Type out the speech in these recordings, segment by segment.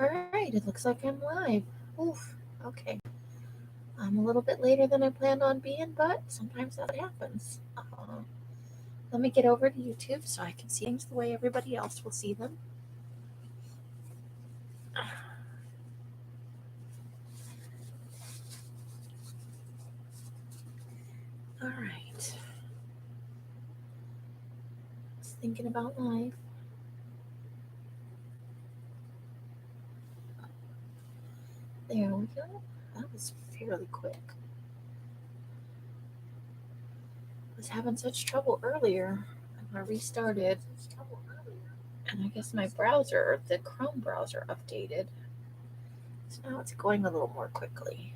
Alright, it looks like I'm live. Oof, okay. I'm a little bit later than I planned on being, but sometimes that's what happens. Let me get over to YouTube so I can see things the way everybody else will see them. Alright. Just thinking about life. There we go. That was fairly quick. I was having such trouble earlier. I restarted. And I guess my browser, the Chrome browser, updated. So now it's going a little more quickly.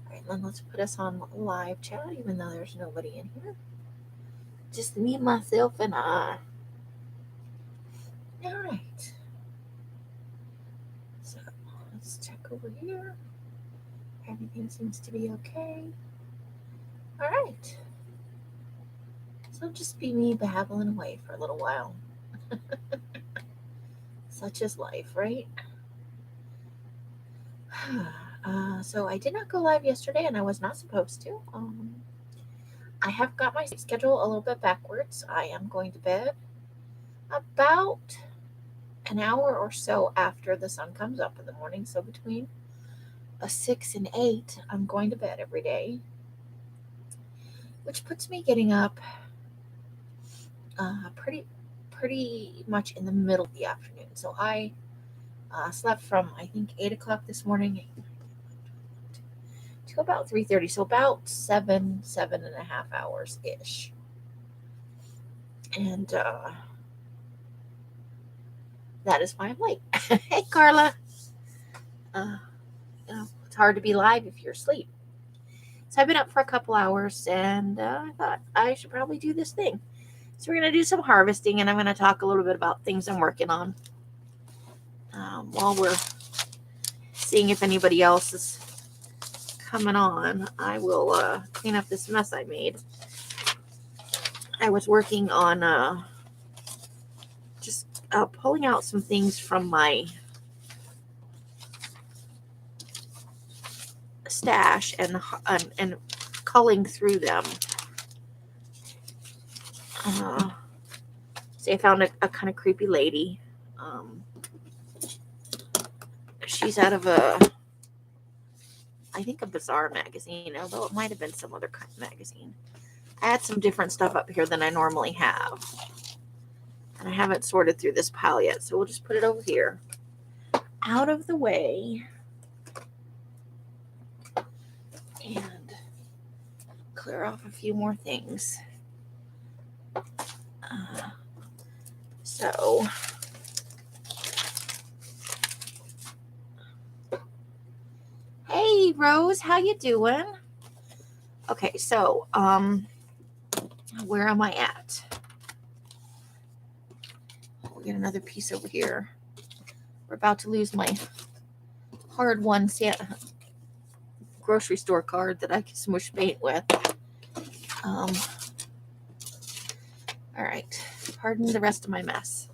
Alright, then let's put us on live chat, even though there's nobody in here. Just me, myself, and I. Alright. So let's check over here. Everything seems to be okay. Alright. So just be me babbling away for a little while. Such is life, right? So I did not go live yesterday, and I was not supposed to. I have got my schedule a little bit backwards. I am going to bed about an hour or so after the sun comes up in the morning. So between 6 and 8, I'm going to bed every day, which puts me getting up pretty much in the middle of the afternoon. So I slept from, I think, 8 o'clock this morning to about 3:30. So about 7.5 hours ish. And that is why I'm late. Hey, Carla. It's hard to be live if you're asleep. So I've been up for a couple hours, and I thought I should probably do this thing. So we're going to do some harvesting, and I'm going to talk a little bit about things I'm working on while we're seeing if anybody else is coming on. I will clean up this mess I made. I was working on just pulling out some things from my stash and culling through them. See, I found a kind of creepy lady. She's out of I think a Bazaar magazine, although it might have been some other kind of magazine. I had some different stuff up here than I normally have. And I haven't sorted through this pile yet, so we'll just put it over here. Out of the way. And clear off a few more things. So hey Rose, how you doing? Okay, so where am I at? We'll get another piece over here. We're about to lose my hard-won grocery store card that I can smush paint with. All right, pardon the rest of my mess.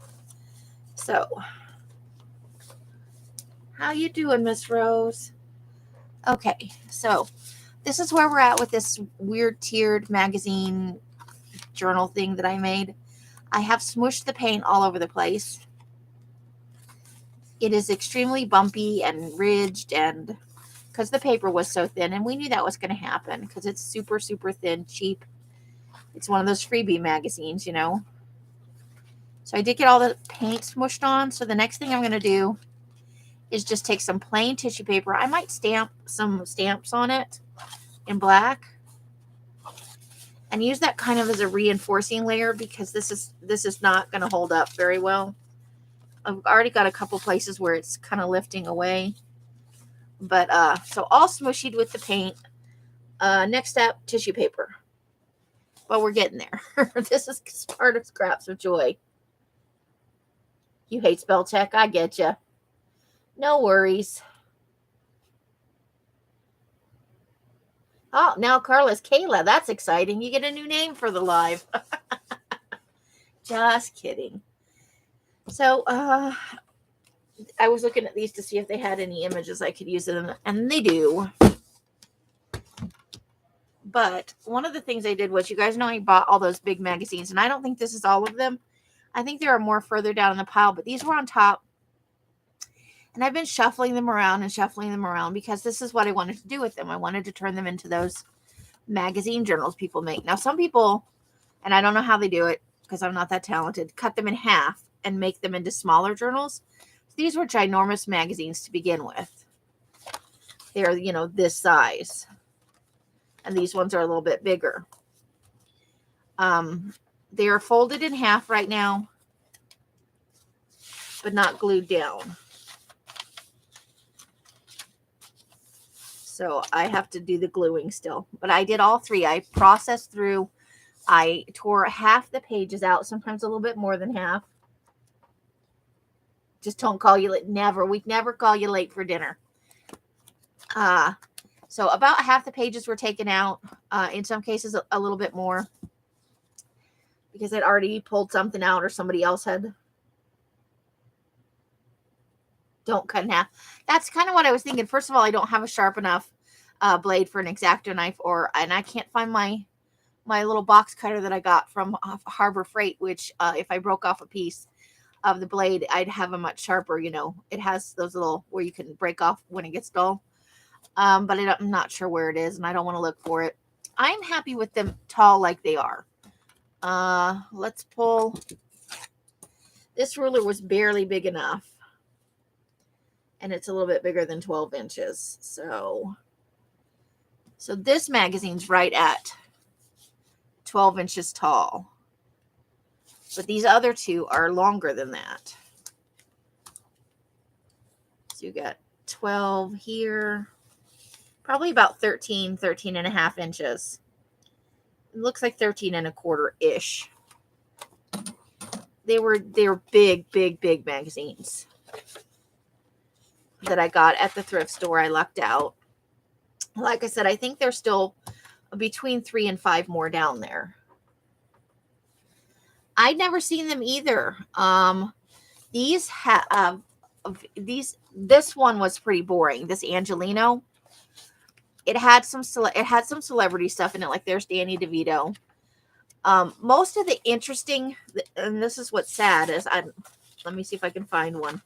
So, how you doing, Miss Rose? Okay, so this is where we're at with this weird tiered magazine journal thing that I made. I have smushed the paint all over the place. It is extremely bumpy and ridged, and because the paper was so thin, and we knew that was going to happen because it's super, super thin, cheap. It's one of those freebie magazines, you know. So I did get all the paint smushed on. So the next thing I'm going to do is just take some plain tissue paper. I might stamp some stamps on it in black and use that kind of as a reinforcing layer because this is not going to hold up very well. I've already got a couple places where it's kind of lifting away. But so all smushied with the paint. Next step, tissue paper. Well, we're getting there. This is part of Scraps of Joy. You hate spell check. I get you. No worries. Oh, now Carla's Kayla. That's exciting. You get a new name for the live. Just kidding. So, I was looking at these to see if they had any images I could use in them, and they do. But one of the things I did was, you guys know I bought all those big magazines, and I don't think this is all of them. I think there are more further down in the pile, but these were on top. And I've been shuffling them around because this is what I wanted to do with them. I wanted to turn them into those magazine journals people make. Now, some people, and I don't know how they do it because I'm not that talented, cut them in half and make them into smaller journals. These were ginormous magazines to begin with. They're, this size. And these ones are a little bit bigger. They are folded in half right now, but not glued down. So I have to do the gluing still. But I did all three. I processed through. I tore half the pages out, sometimes a little bit more than half. Just don't call you late. Never. We never call you late for dinner. So about half the pages were taken out. In some cases, a little bit more. Because I'd already pulled something out or somebody else had. Don't cut in half. That's kind of what I was thinking. First of all, I don't have a sharp enough blade for an X-Acto knife, and I can't find my little box cutter that I got from Harbor Freight, which if I broke off a piece of the blade, I'd have a much sharper, it has those little where you can break off when it gets dull. But I'm not sure where it is, and I don't want to look for it. I'm happy with them tall like they are. Let's pull. This ruler was barely big enough. And it's a little bit bigger than 12 inches. So this magazine's right at 12 inches tall. But these other two are longer than that. So you got 12 here. Probably about 13 and a half inches. It looks like 13 and a quarter-ish. They were big magazines that I got at the thrift store. I lucked out. Like I said, I think there's still between 3 and 5 more down there. I'd never seen them either. This one was pretty boring. This Angelino, it had some celebrity stuff in it. Like there's Danny DeVito. Most of the interesting, and this is what's sad, is let me see if I can find one.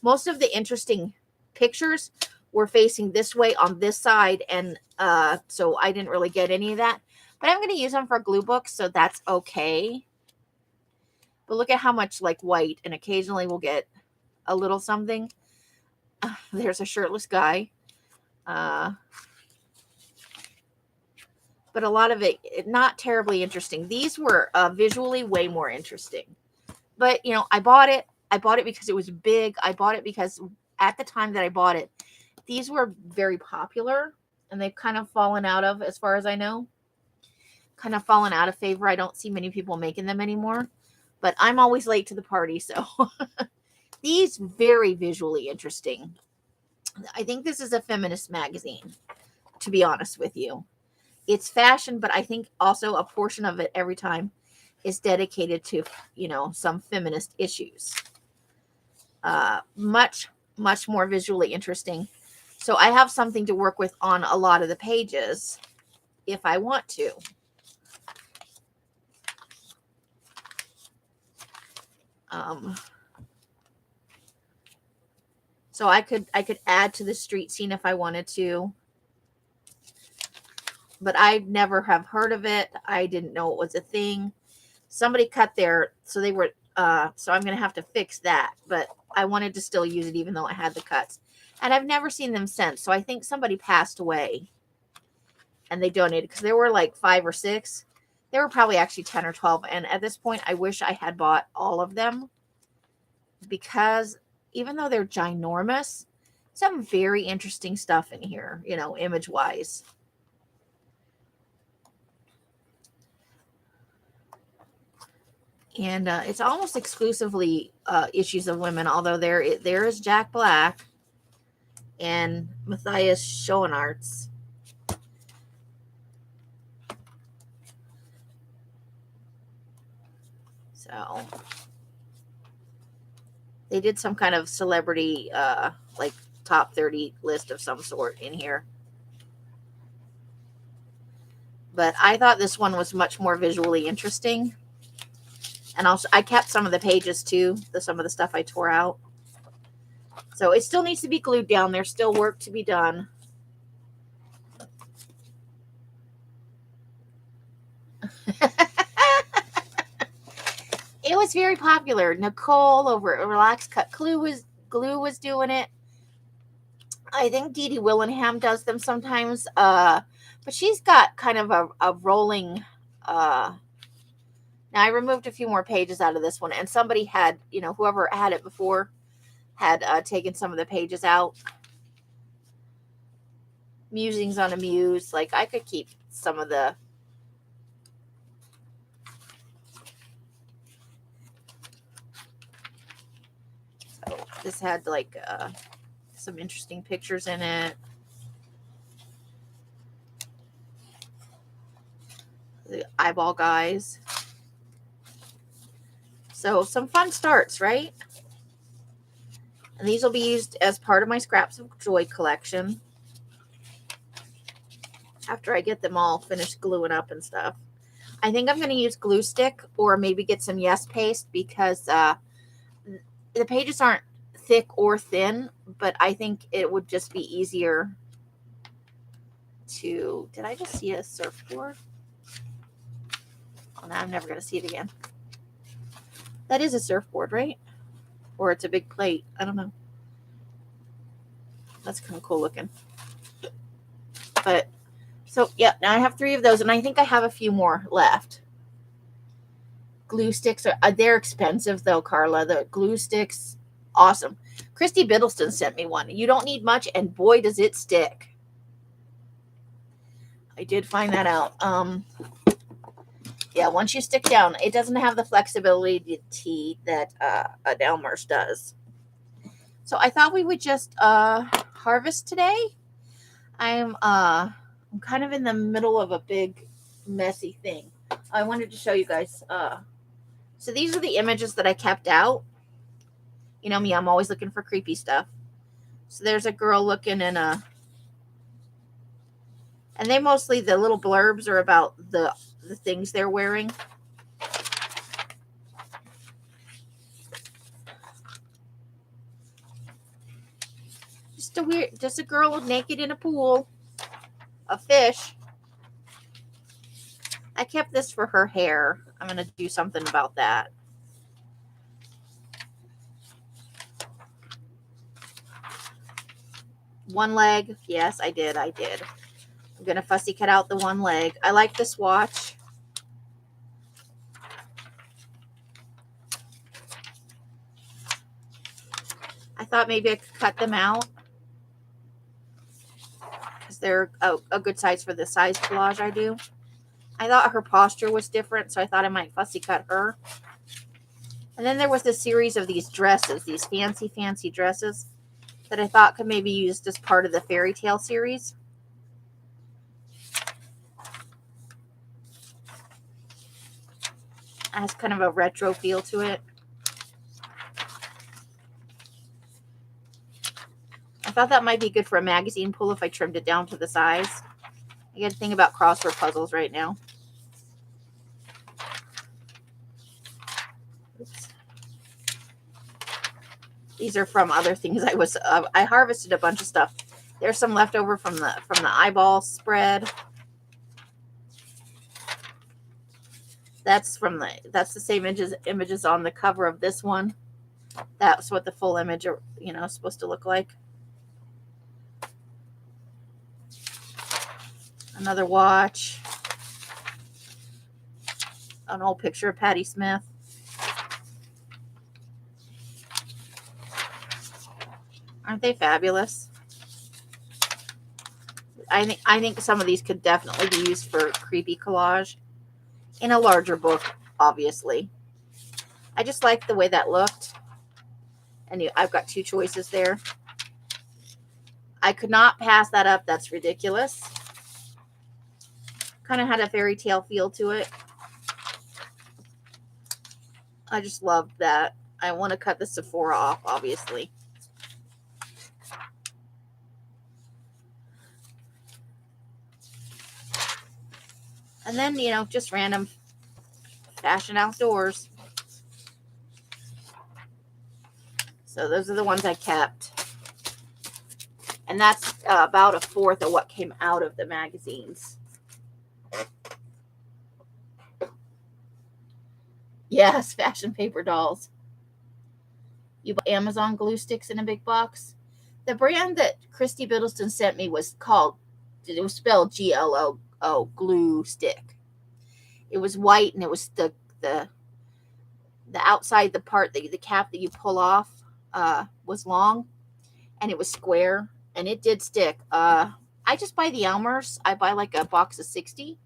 Most of the interesting pictures were facing this way on this side, and so I didn't really get any of that. But I'm going to use them for glue books, so that's okay. But look at how much like white, and occasionally we'll get a little something. There's a shirtless guy. But a lot of it not terribly interesting. These were visually way more interesting. But, I bought it. I bought it because it was big. I bought it because at the time that I bought it, these were very popular, and they've kind of fallen out of, as far as I know, kind of fallen out of favor. I don't see many people making them anymore, but I'm always late to the party. So these very visually interesting. I think this is a feminist magazine, to be honest with you. It's fashion, but I think also a portion of it every time is dedicated to, some feminist issues. Much more visually interesting. So I have something to work with on a lot of the pages if I want to. So I could add to the street scene if I wanted to. But I never have heard of it. I didn't know it was a thing. Somebody cut so they were, so I'm going to have to fix that. But I wanted to still use it even though I had the cuts. And I've never seen them since. So I think somebody passed away and they donated, because there were like 5 or 6. There were probably actually 10 or 12. And at this point, I wish I had bought all of them, because even though they're ginormous, some very interesting stuff in here, image-wise. And it's almost exclusively issues of women, although there is Jack Black and Matthias Schoenaerts. So They did some kind of celebrity, like top 30 list of some sort in here. But I thought this one was much more visually interesting. And also, I kept some of the pages too, some of the stuff I tore out. So it still needs to be glued down. There's still work to be done. It was very popular. Nicole over at Relax Cut Glue was doing it. I think Dee Dee Willingham does them sometimes. But she's got kind of a rolling. Now I removed a few more pages out of this one, and somebody had, whoever had it before had taken some of the pages out. Musings on a Muse. Like, I could keep some of the. So this had like some interesting pictures in it. The eyeball guys. So some fun starts, right? And these will be used as part of my Scraps of Joy collection after I get them all finished gluing up and stuff. I think I'm going to use glue stick or maybe get some Yes paste because the pages aren't thick or thin, but I think it would just be easier to... Did I just see a surfboard? Oh, now I'm never going to see it again. That is a surfboard, right? Or it's a big plate. I don't know. That's kind of cool looking. But, so, yeah, now I have 3 of those, and I think I have a few more left. Glue sticks, they're expensive, though, Carla. The glue sticks, awesome. Christy Biddleston sent me one. You don't need much, and boy, does it stick. I did find that out. Yeah, once you stick down, it doesn't have the flexibility that an Elmer's does. So I thought we would just harvest today. I'm kind of in the middle of a big, messy thing. I wanted to show you guys. So these are the images that I kept out. You know me, I'm always looking for creepy stuff. So there's a girl looking in a... And they mostly, the little blurbs are about the things they're wearing. Just a girl naked in a pool. A fish. I kept this for her hair. I'm going to do something about that. One leg. Yes, I did. I'm going to fussy cut out the one leg. I like this watch. I thought maybe I could cut them out because they're a good size for the size collage I do. I thought her posture was different, so I thought I might fussy cut her. And then there was this series of these dresses, these fancy, fancy dresses that I thought could maybe be used as part of the fairy tale series. It has kind of a retro feel to it. I thought that might be good for a magazine pull if I trimmed it down to the size. I got to think about crossword puzzles right now. Oops. These are from other things I harvested a bunch of stuff. There's some left over from the eyeball spread. That's the same images on the cover of this one. That's what the full image, is supposed to look like. Another watch. An old picture of Patti Smith. Aren't they fabulous? I think some of these could definitely be used for creepy collage. In a larger book, obviously. I just like the way that looked. And I've got 2 choices there. I could not pass that up. That's ridiculous. Kind of had a fairy tale feel to it. I just loved that. I want to cut the Sephora off, obviously. And then, you know, just random fashion outdoors. So those are the ones I kept. And that's about a fourth of what came out of the magazines. Yes, fashion paper dolls. You buy Amazon glue sticks in a big box. The brand that Christy Biddleston sent me was called, it was spelled GLO, glue stick. It was white, and it was the outside, the part, the cap that you pull off was long, and it was square, and it did stick. I just buy the Elmers. I buy like a box of 60.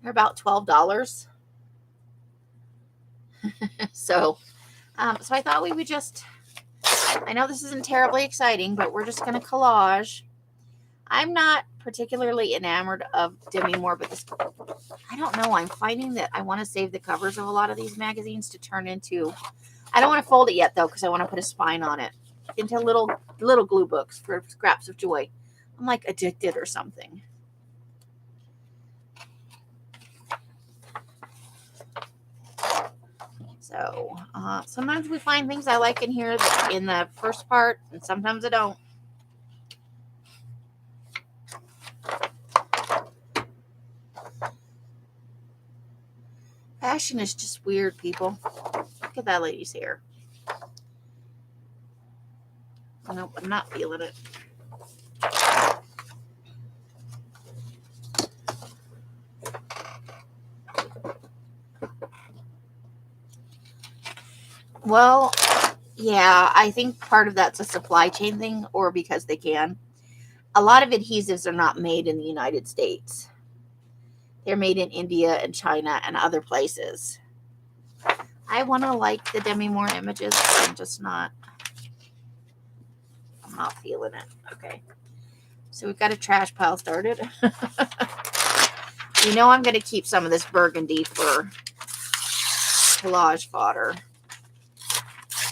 They're about $12. So I thought we would just, I know this isn't terribly exciting, but we're just going to collage. I'm not particularly enamored of Demi Moore, but this, I don't know. I'm finding that I want to save the covers of a lot of these magazines to turn into, I don't want to fold it yet though, because I want to put a spine on it, into little glue books for scraps of joy. I'm like addicted or something. So sometimes we find things I like in here in the first part, and sometimes I don't. Fashion is just weird, people. Look at that lady's hair. Nope, I'm not feeling it. Well, yeah, I think part of that's a supply chain thing, or because they can. A lot of adhesives are not made in the United States. They're made in India and China and other places. I want to like the Demi Moore images, but I'm not feeling it. Okay. So we've got a trash pile started. You know I'm going to keep some of this burgundy for collage fodder,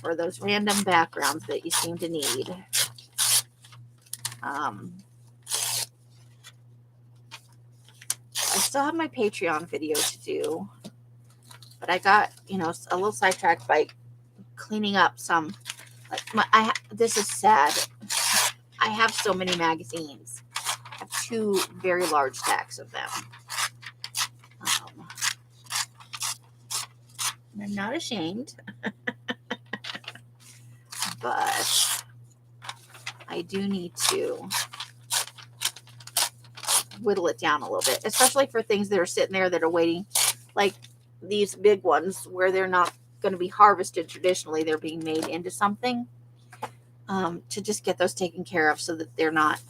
for those random backgrounds that you seem to need. I still have my Patreon video to do, but I got, you know, a little sidetracked by cleaning up some. Like this is sad. I have so many magazines. I have 2 very large stacks of them. I'm not ashamed, but I do need to whittle it down a little bit, especially for things that are sitting there that are waiting, like these big ones where they're not going to be harvested traditionally. They're being made into something, to just get those taken care of so that they're not.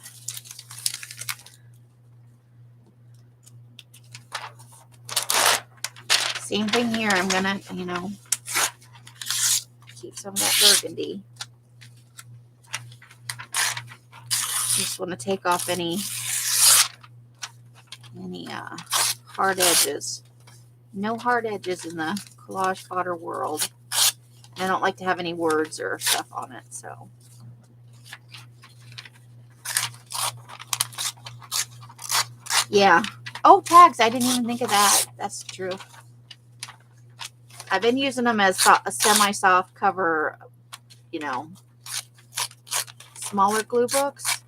Same thing here. I'm going to, you know, keep some of that burgundy. Just want to take off any hard edges. No hard edges in the collage fodder world. And I don't like to have any words or stuff on it, so. Yeah. Oh, tags. I didn't even think of that. That's true. I've been using them as a semi-soft cover, you know, smaller glue books.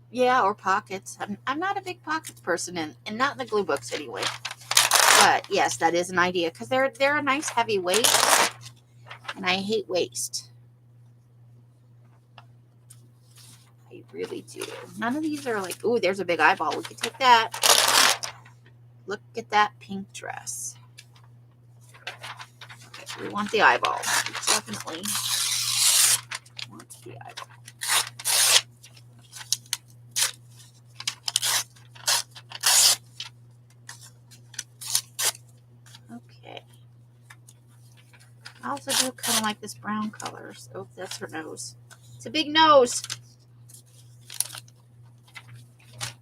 Yeah, or pockets. I'm not a big pockets person, and not in the glue books anyway. But yes, that is an idea, because they're a nice heavy weight, and I hate waste. I really do. None of these are like, ooh, there's a big eyeball. We could take that. Look at that pink dress. Okay, we want the eyeball. We definitely want the eyeball. also do kind of like this brown color. So that's her nose. It's a big nose.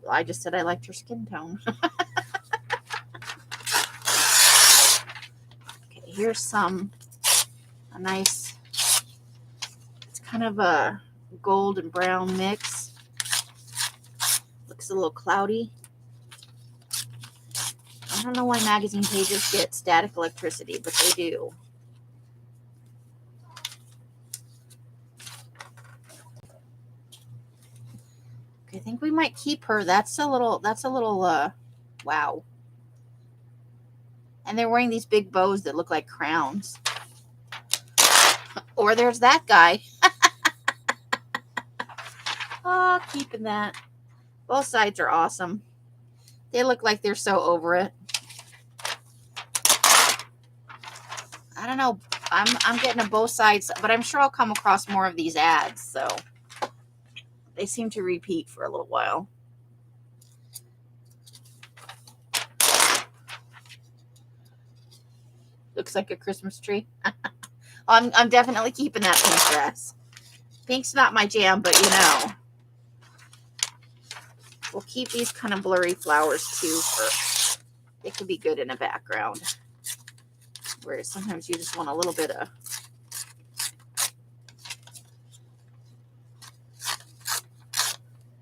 Well, I just said I liked her skin tone. Okay, here's a nice, it's kind of a gold and brown mix. Looks a little cloudy. I don't know why magazine pages get static electricity, but they do. Okay, I think we might keep her. That's a little, wow. And they're wearing these big bows that look like crowns. Or there's that guy. Oh, keeping that. Both sides are awesome. They look like they're so over it. I don't know. I'm getting to both sides, but I'm sure I'll come across more of these ads, so they seem to repeat for a little while. Looks like a Christmas tree. I'm definitely keeping that pink dress. Pink's not my jam, but you know. We'll keep these kind of blurry flowers too. It could be good in a background. Whereas sometimes you just want a little bit of.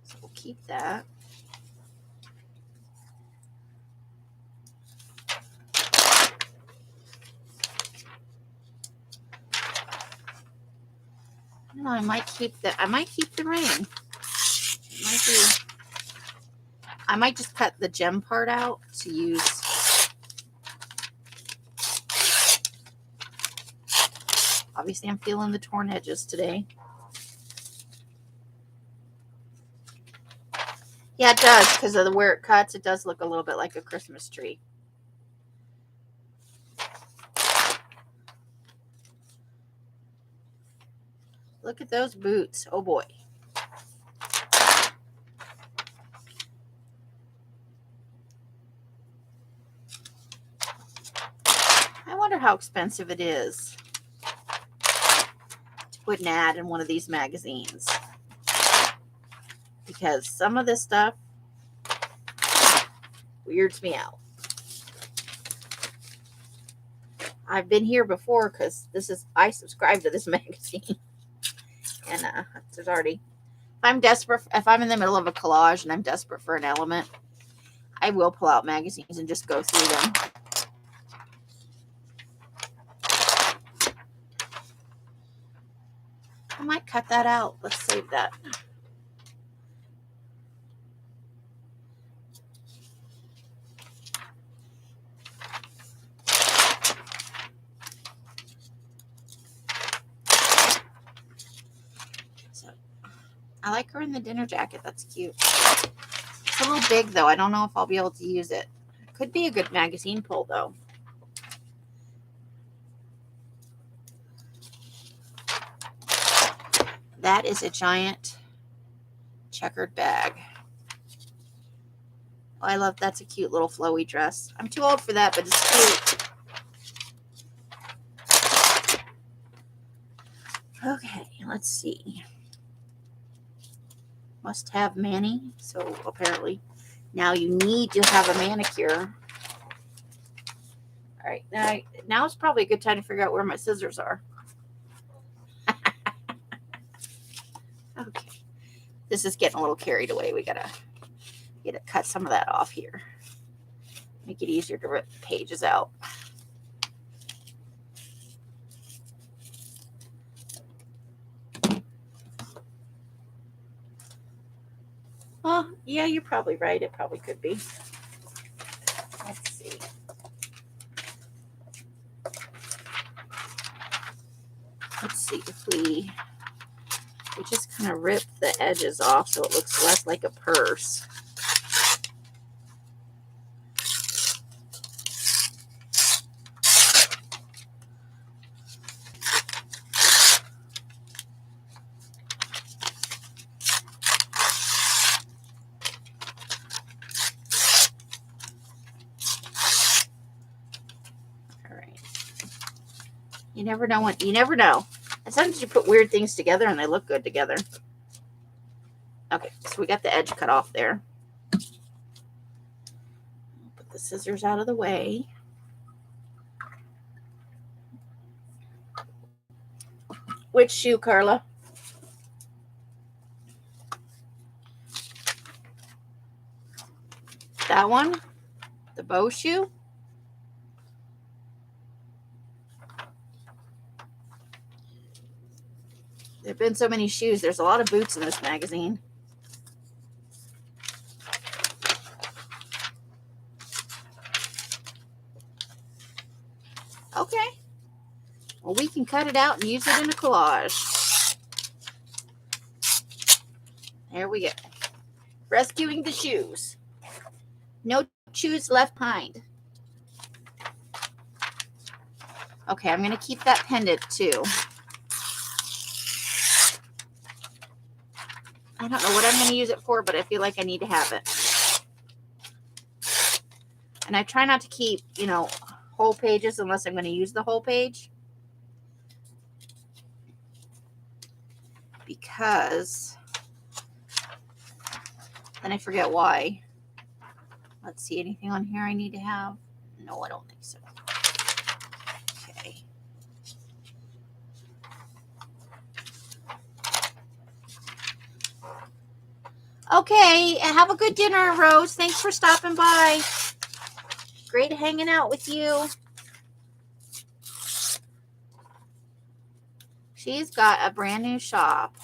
So we'll keep that. I don't know, I might keep the ring. I might just cut the gem part out to use. Obviously, I'm feeling the torn edges today. Yeah, it does, because of where it cuts. It does look a little bit like a Christmas tree. Look at those boots. Oh, boy. I wonder how expensive it is to put an ad in one of these magazines. Because some of this stuff weirds me out. I've been here before because I subscribe to this magazine. And there's already, if I'm in the middle of a collage and I'm desperate for an element, I will pull out magazines and just go through them. I might cut that out. Let's save that. So, I like her in the dinner jacket. That's cute. It's a little big, though. I don't know if I'll be able to use it. Could be a good magazine pull, though. That is a giant checkered bag. Oh, I love that's a cute little flowy dress. I'm too old for that, but it's cute. Okay, let's see. Must have mani. So apparently now you need to have a manicure. All right, now it's probably a good time to figure out where my scissors are. Okay, this is getting a little carried away. We gotta cut some of that off here. Make it easier to rip the pages out. Oh, yeah, you're probably right. It probably could be. Let's see. Let's see if we just kind of rip the edges off so it looks less like a purse. You never know what, you never know. And sometimes you put weird things together and they look good together. Okay, so we got the edge cut off there. Put the scissors out of the way. Which shoe, Carla? That one? The bow shoe? There have been so many shoes. There's a lot of boots in this magazine. Okay. Well, we can cut it out and use it in a collage. There we go. Rescuing the shoes. No shoes left behind. Okay, I'm going to keep that pendant too. I don't know what I'm going to use it for, but I feel like I need to have it. And I try not to keep, you know, whole pages unless I'm going to use the whole page. Because then I forget why. Let's see, anything on here I need to have? No, I don't think so. Okay. Okay, have a good dinner, Rose. Thanks for stopping by. Great hanging out with you. She's got a brand new shop.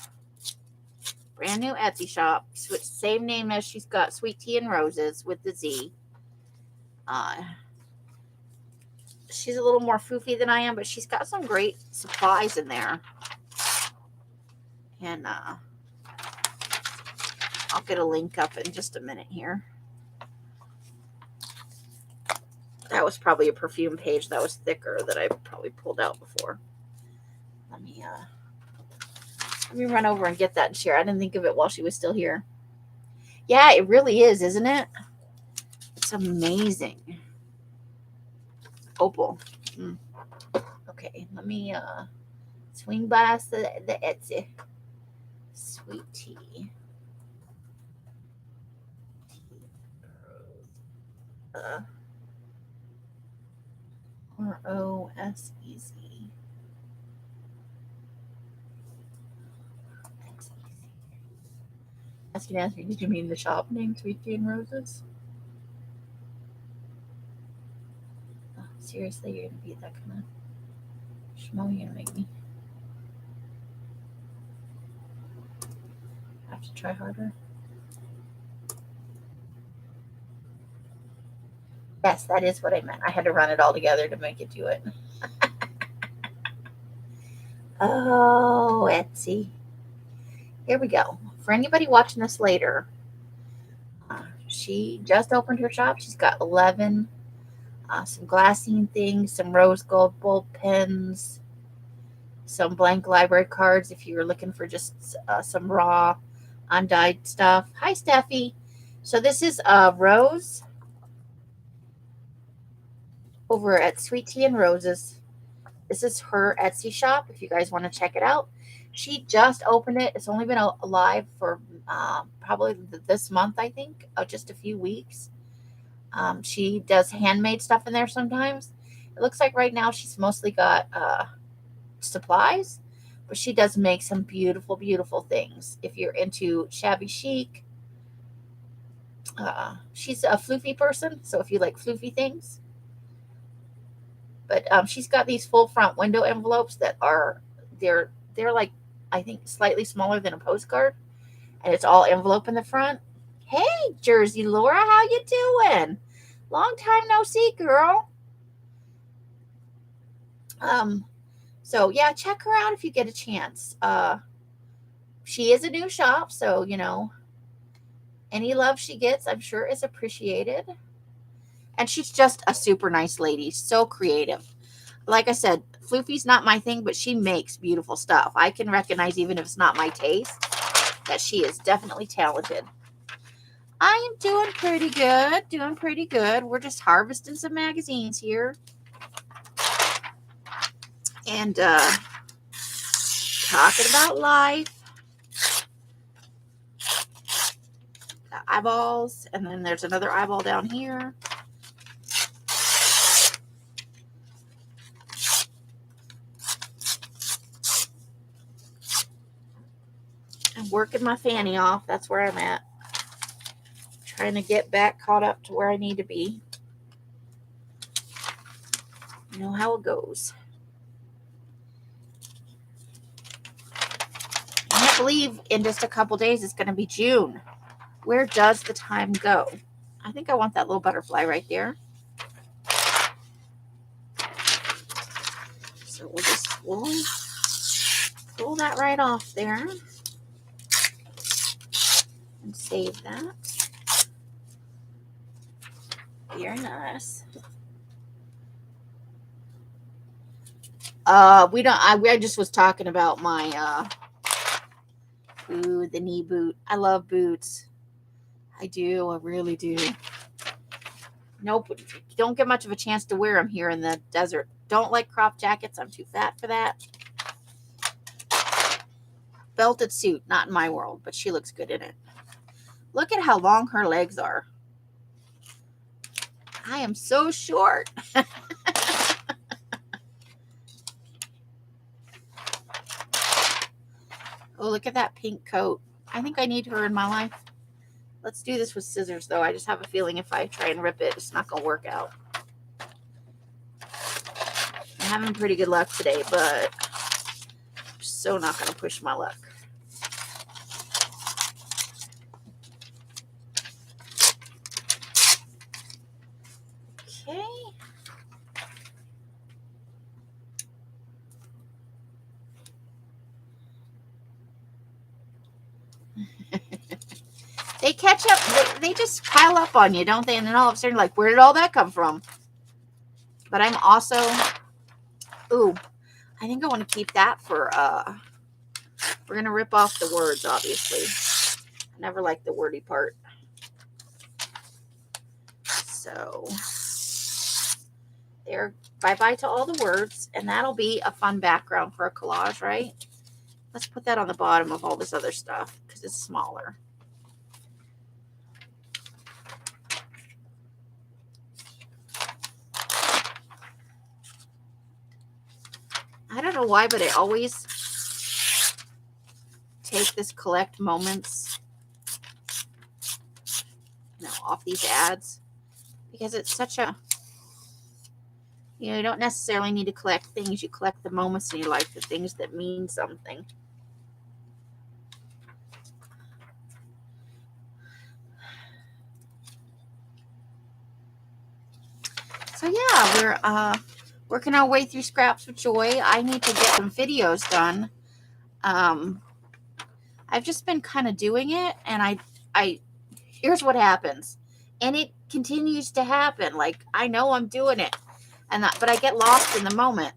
Brand new Etsy shop. Same name as she's got Sweet Tea and Roses with the Z. She's a little more foofy than I am, but she's got some great supplies in there. And I'll get a link up in just a minute here. That was probably a perfume page that was thicker that I probably pulled out before. Let me run over and get that and share. I didn't think of it while she was still here. Yeah, it really is, isn't it? It's amazing. Opal. Okay, let me swing past the Etsy. Sweet Tea. ROSEZ. Asking, did you mean the shop name, Sweet Tea and Roses? Oh, seriously, you're gonna be that kind of schmo? You're gonna make me have to try harder. Yes, that is what I meant. I had to run it all together to make it do it. Oh, Etsy. Here we go. For anybody watching this later, she just opened her shop. She's got 11 some glassine things, some rose gold bulb pens, some blank library cards if you're looking for just some raw undyed stuff. Hi, Steffi. So this is Rose over at Sweet Tea and Roses. This is her Etsy shop if you guys want to check it out. She just opened it. It's only been alive for probably this month, I think, just a few weeks. She does handmade stuff in there sometimes. It looks like right now she's mostly got supplies, but she does make some beautiful, beautiful things. If you're into shabby chic, she's a floofy person, so if you like floofy things. But she's got these full front window envelopes that are, they're like, I think slightly smaller than a postcard, and it's all envelope in the front. Hey, Jersey Laura, how you doing? Long time no see, girl. So yeah, check her out if you get a chance. She is a new shop, so you know, any love she gets, I'm sure is appreciated. And she's just a super nice lady, so creative. Like I said, floofy's not my thing, but she makes beautiful stuff. I can recognize, even if it's not my taste, that she is definitely talented. I am doing pretty good. We're just harvesting some magazines here. And talking about life. The eyeballs. And then there's another eyeball down here. I'm working my fanny off. That's where I'm at. Trying to get back caught up to where I need to be. You know how it goes. I can't believe in just a couple days it's going to be June. Where does the time go? I think I want that little butterfly right there. So we'll pull that right off there. And save that. Very nice. I just was talking about my the knee boot. I love boots. I do. I really do. Nope. Don't get much of a chance to wear them here in the desert. Don't like crop jackets. I'm too fat for that. Belted suit. Not in my world, but she looks good in it. Look at how long her legs are. I am so short. Oh, look at that pink coat. I think I need her in my life. Let's do this with scissors, though. I just have a feeling if I try and rip it, it's not going to work out. I'm having pretty good luck today, but I'm so not going to push my luck. Okay. They catch up. They just pile up on you, don't they? And then all of a sudden, like, where did all that come from? But I'm also, ooh, I think I want to keep that for, we're going to rip off the words, obviously. I never liked the wordy part. So, there, bye-bye to all the words. And that'll be a fun background for a collage, right? Let's put that on the bottom of all this other stuff because it's smaller. I don't know why, but I always take this collect moments, off these ads because it's such a, you don't necessarily need to collect things. You collect the moments in your life, the things that mean something. So yeah, we're working our way through Scraps with Joy. I need to get some videos done. I've just been kind of doing it, and I here's what happens, and it continues to happen. Like, I know I'm doing it, but I get lost in the moment.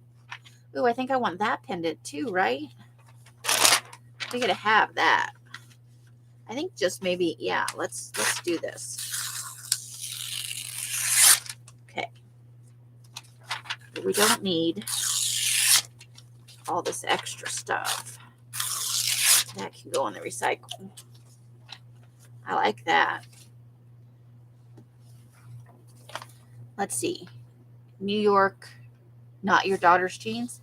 Ooh, I think I want that pendant too, right? We gotta have that. I think just maybe, yeah. Let's do this. Okay. We don't need all this extra stuff. That can go in the recycle. I like that. Let's see. New York, not your daughter's jeans.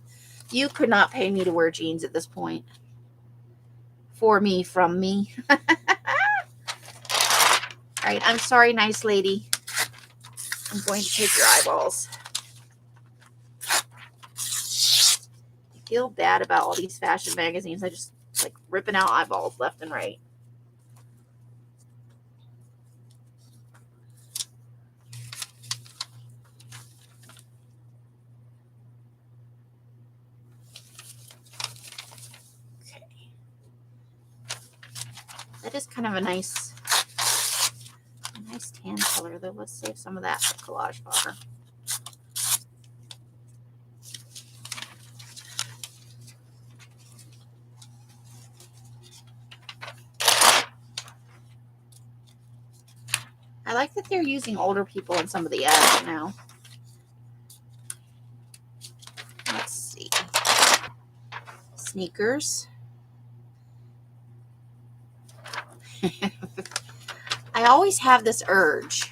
You could not pay me to wear jeans at this point. For me, from me. All right, I'm sorry, nice lady. I'm going to take your eyeballs. I feel bad about all these fashion magazines. I just like ripping out eyeballs left and right. Okay. That is kind of a nice tan color, though. Let's save some of that for collage fodder. I like that they're using older people in some of the ads now. Let's see. Sneakers. I always have this urge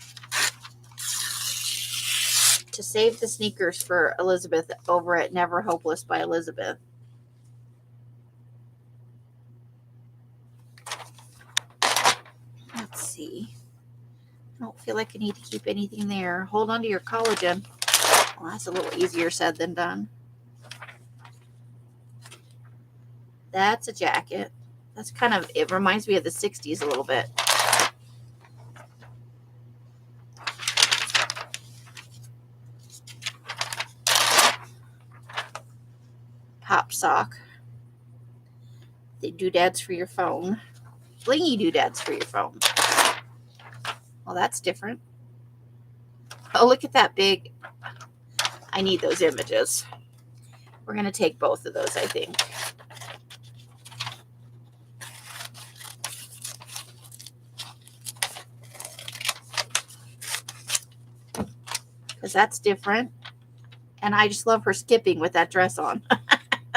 to save the sneakers for Elizabeth over at Never Hopeless by Elizabeth. Let's see. I don't feel like I need to keep anything there. Hold on to your collagen. Well, that's a little easier said than done. That's a jacket. That's kind of, it reminds me of the 60s a little bit. Pop sock. The doodads for your phone. Blingy doodads for your phone. Well, that's different. Oh, look at that big. I need those images. We're going to take both of those, I think. Because that's different. And I just love her skipping with that dress on.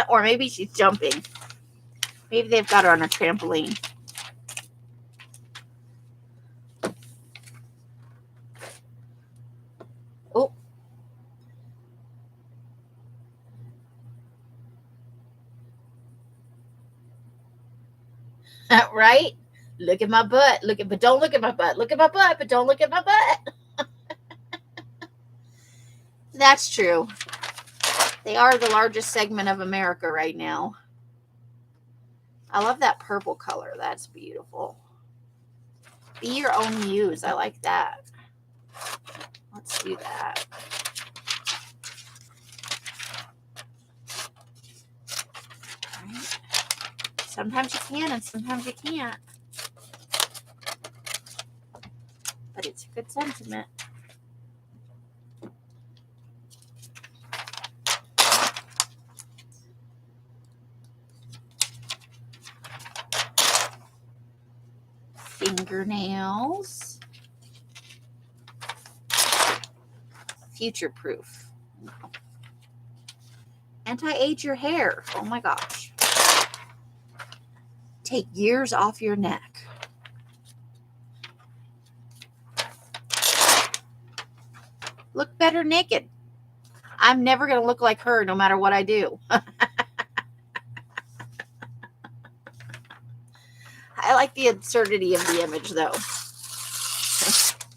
Or maybe she's jumping. Maybe they've got her on a trampoline. Oh. Right? Look at my butt. But don't look at my butt. Look at my butt, but don't look at my butt. That's true. They are the largest segment of America right now. I love that purple color. That's beautiful. Be your own muse. I like that. Let's do that. All right. Sometimes you can and sometimes you can't. But it's a good sentiment. Fingernails. Future proof. Anti-age your hair. Oh my gosh. Take years off your neck. Look better naked. I'm never going to look like her no matter what I do. I like the absurdity of the image, though.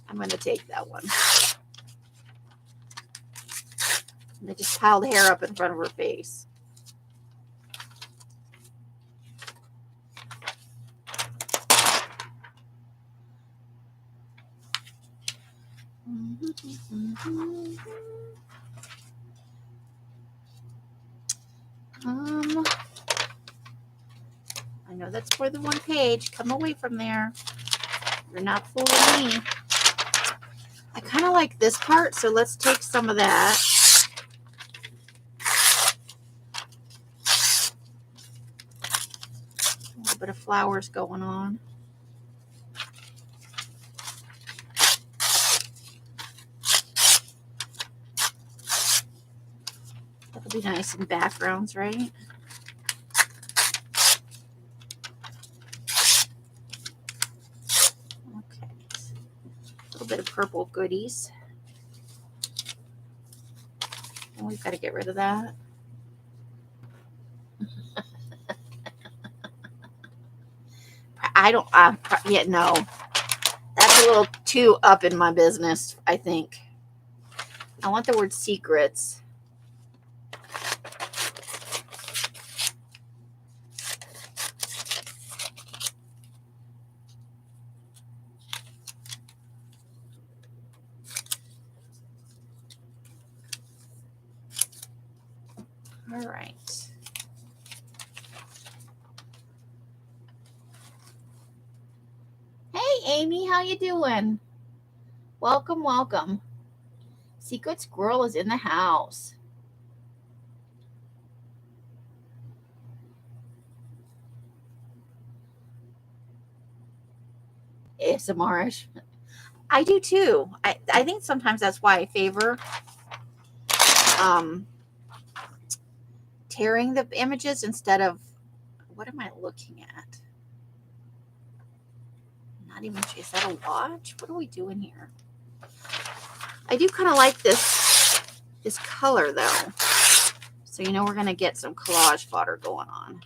I'm going to take that one. And they just piled hair up in front of her face. I know that's more than one page. Come away from there. You're not fooling me. I kind of like this part, so let's take some of that. A little bit of flowers going on. That'll be nice in backgrounds, right? Okay. A little bit of purple goodies. And we've got to get rid of that. No. That's a little too up in my business, I think. I want the word secrets. All right. Hey, Amy, how you doing? Welcome, welcome. Secret Squirrel is in the house. ASMR-ish. I do too. I think sometimes that's why I favor tearing the images instead of, what am I looking at? Not even, is that a watch? What are we doing here? I do kind of like this color though. So you know we're going to get some collage fodder going on.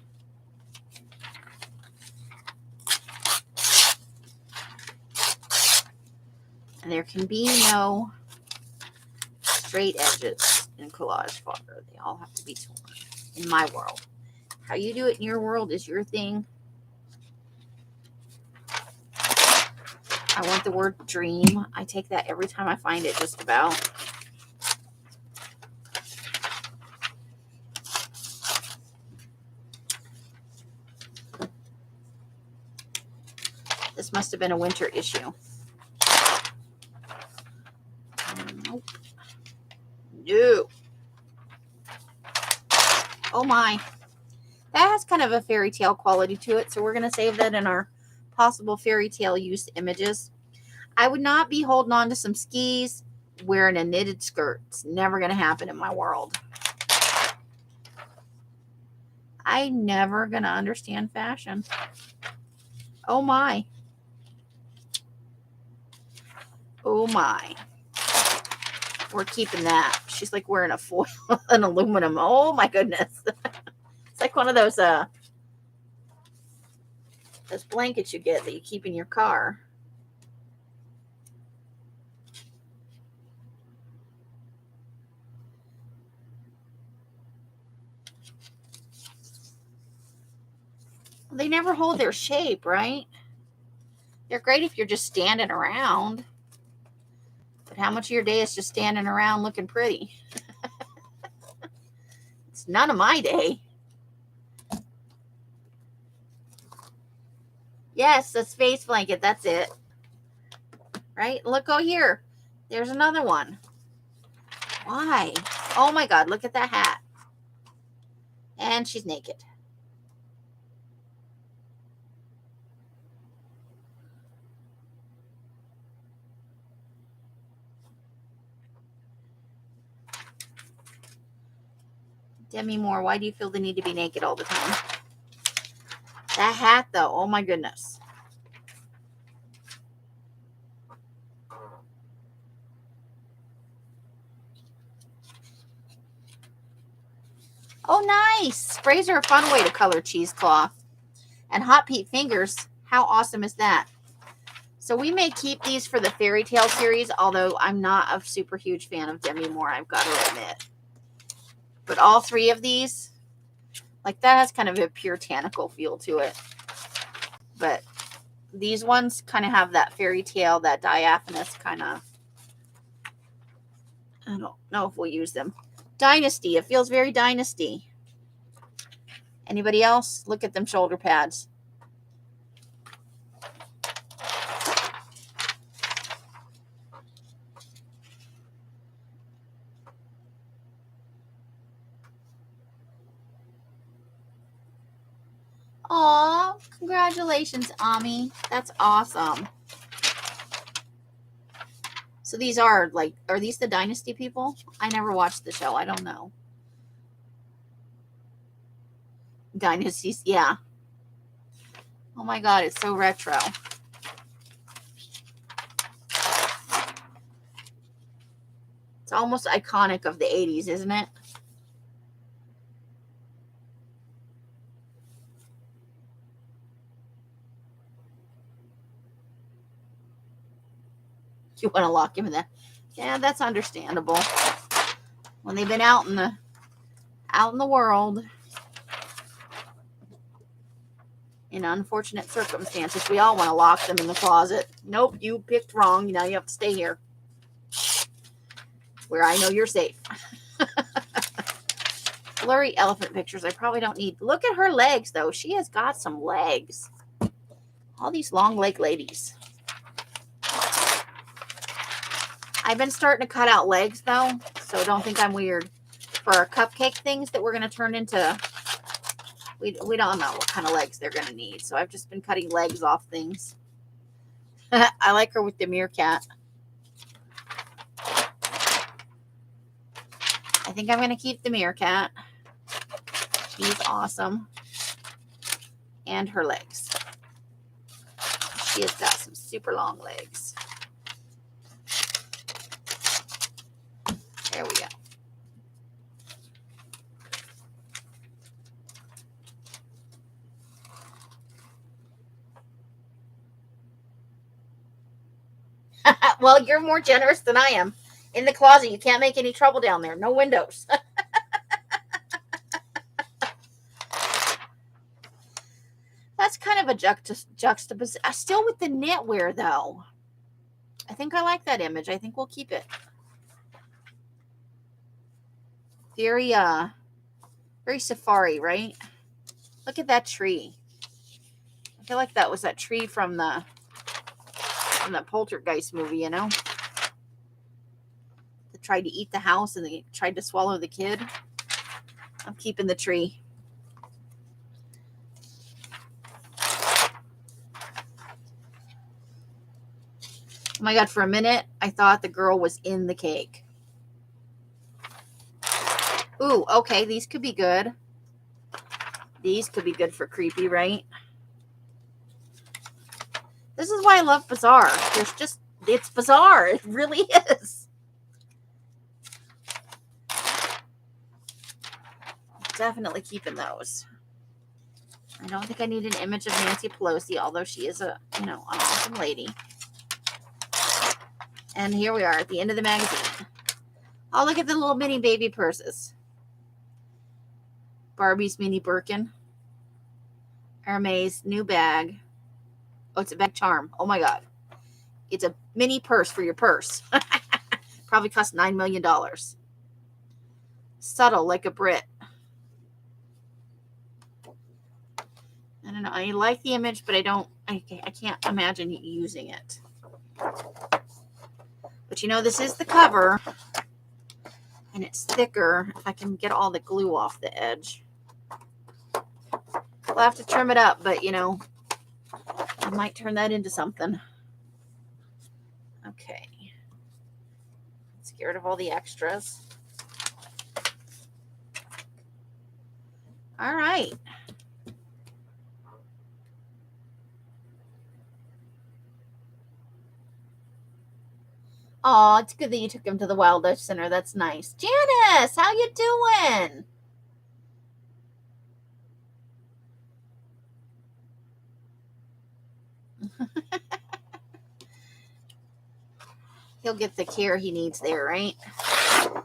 And there can be no straight edges in collage fodder. They all have to be torn in my world. How you do it in your world is your thing. I want the word dream. I take that every time I find it, just about. This must have been a winter issue. Nope. No. Oh my. That has kind of a fairy tale quality to it, so we're going to save that in our possible fairy tale use images. I would not be holding on to some skis wearing a knitted skirt. It's never going to happen in my world. I'm never going to understand fashion. Oh my. Oh my. We're keeping that. She's like wearing a foil, an aluminum. Oh my goodness. It's like one of those blankets you get that you keep in your car. They never hold their shape, right? They're great if you're just standing around. But how much of your day is just standing around looking pretty? It's none of my day. Yes, a space blanket. That's it. Right? Look, oh here. There's another one. Why? Oh my God, look at that hat. And she's naked. Demi Moore, why do you feel the need to be naked all the time? That hat, though, oh my goodness. Oh, nice. Sprays are a fun way to color cheesecloth. And hot Pete fingers, how awesome is that? So we may keep these for the fairy tale series, although I'm not a super huge fan of Demi Moore, I've got to admit. But all three of these, like that has kind of a puritanical feel to it. But these ones kind of have that fairy tale, that diaphanous kind of, I don't know if we'll use them. Dynasty, it feels very Dynasty. Anybody else? Look at them shoulder pads. Aw, congratulations, Ami. That's awesome. So these are like, are these the Dynasty people? I never watched the show. I don't know. Dynasties, yeah. Oh my God, it's so retro. It's almost iconic of the 80s, isn't it? You want to lock him in there? Yeah, that's understandable. When they've been out in the world in unfortunate circumstances, we all want to lock them in the closet. Nope, you picked wrong. Now you have to stay here where I know you're safe. Blurry elephant pictures I probably don't need. Look at her legs, though. She has got some legs. All these long leg ladies. I've been starting to cut out legs, though, so don't think I'm weird. For our cupcake things that we're going to turn into, we don't know what kind of legs they're going to need, so I've just been cutting legs off things. I like her with the meerkat. I think I'm going to keep the meerkat. She's awesome. And her legs. She has got some super long legs. There we go. Well, you're more generous than I am. In the closet, you can't make any trouble down there. No windows. That's kind of a juxtaposition. Still with the knitwear, though. I think I like that image. I think we'll keep it. Very, very safari, right? Look at that tree. I feel like that was that tree from the Poltergeist movie, you know? That tried to eat the house and they tried to swallow the kid. I'm keeping the tree. Oh my God, for a minute, I thought the girl was in the cake. Ooh, okay, these could be good. These could be good for creepy, right? This is why I love Bazaar. It's Bazaar. It really is. Definitely keeping those. I don't think I need an image of Nancy Pelosi, although she is an awesome lady. And here we are at the end of the magazine. Oh, look at the little mini baby purses. Barbie's mini Birkin. Hermes new bag. Oh, it's a bag charm. Oh my God. It's a mini purse for your purse. Probably cost $9 million. Subtle like a Brit. I don't know. I like the image, but I can't imagine using it. But you know, this is the cover. And it's thicker. If I can get all the glue off the edge. We'll have to trim it up, but you know, I might turn that into something. Okay. Let's get rid of all the extras. All right. Oh, it's good that you took him to the Wildlife Center. That's nice. Janice, how you doing? He'll get the care he needs there, right?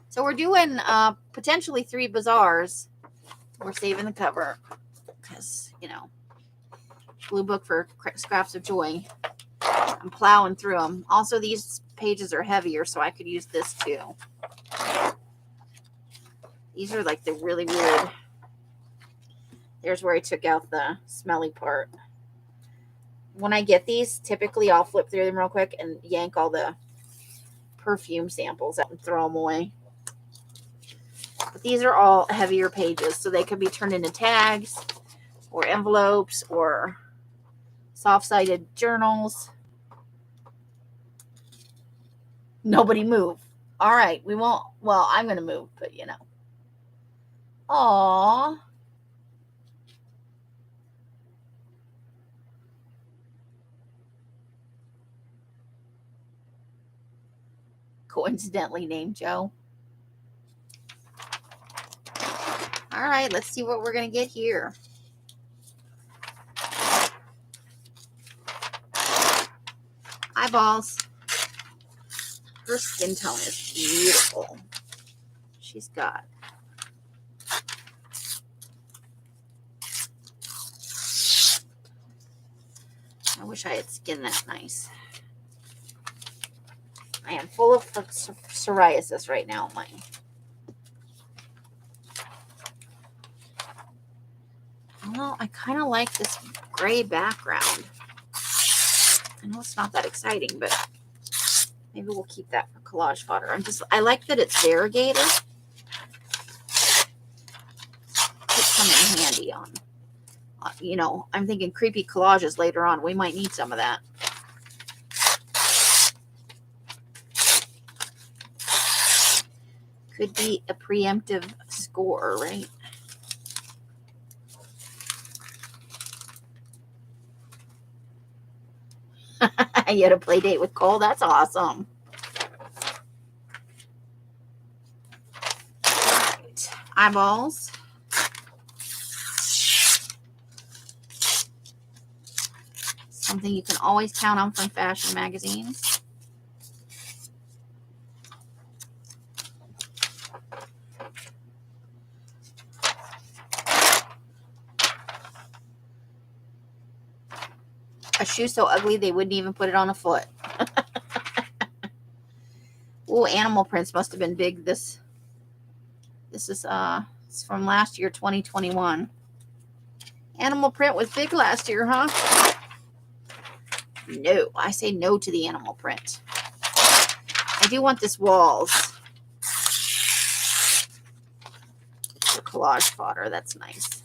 So we're doing potentially 3 bazaars. We're saving the cover because, you know, Blue Book for Scraps of Joy. I'm plowing through them. Also, these pages are heavier, so I could use this too. These are like the really weird. There's where I took out the smelly part. When I get these, typically I'll flip through them real quick and yank all the perfume samples out and throw them away. But these are all heavier pages, so they could be turned into tags or envelopes or soft-sided journals. Nobody move. All right, we won't. Well, I'm going to move, but you know. Aww. Coincidentally named Joe. All right, let's see what we're going to get here. Eyeballs. Her skin tone is beautiful. She's got I wish I had skin that nice. I am full of psoriasis right now, mine. Well, I kind of like this gray background. I know it's not that exciting, but maybe we'll keep that for collage fodder. I like that it's variegated. It's coming in handy on, you know, I'm thinking creepy collages later on. We might need some of that. Could be a preemptive score, right? You had a play date with Cole? That's awesome. Right. Eyeballs. Something you can always count on from fashion magazines. A shoe so ugly they wouldn't even put it on a foot. Ooh, animal prints must have been big. This is it's from last year, 2021. Animal print was big last year, huh? No, I say no to the animal print. I do want this walls. The collage fodder, that's nice.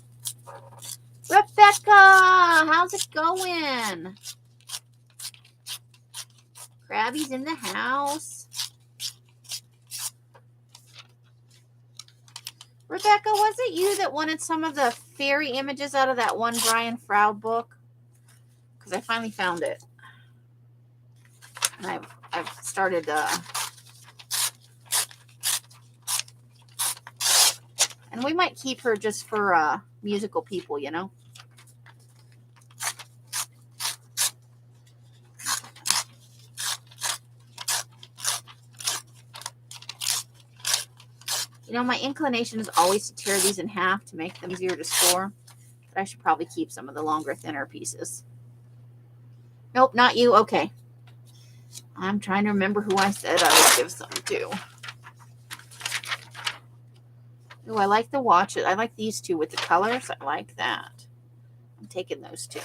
Rebecca, how's it going? Krabby's in the house. Rebecca, was it you that wanted some of the fairy images out of that one Brian Froud book? Because I finally found it. And I've started and we might keep her just for musical people, you know. You know, my inclination is always to tear these in half to make them easier to store. But I should probably keep some of the longer, thinner pieces. Nope, not you. Okay. I'm trying to remember who I said I would give some to. Oh, I like the watches. I like these two with the colors. I like that. I'm taking those two.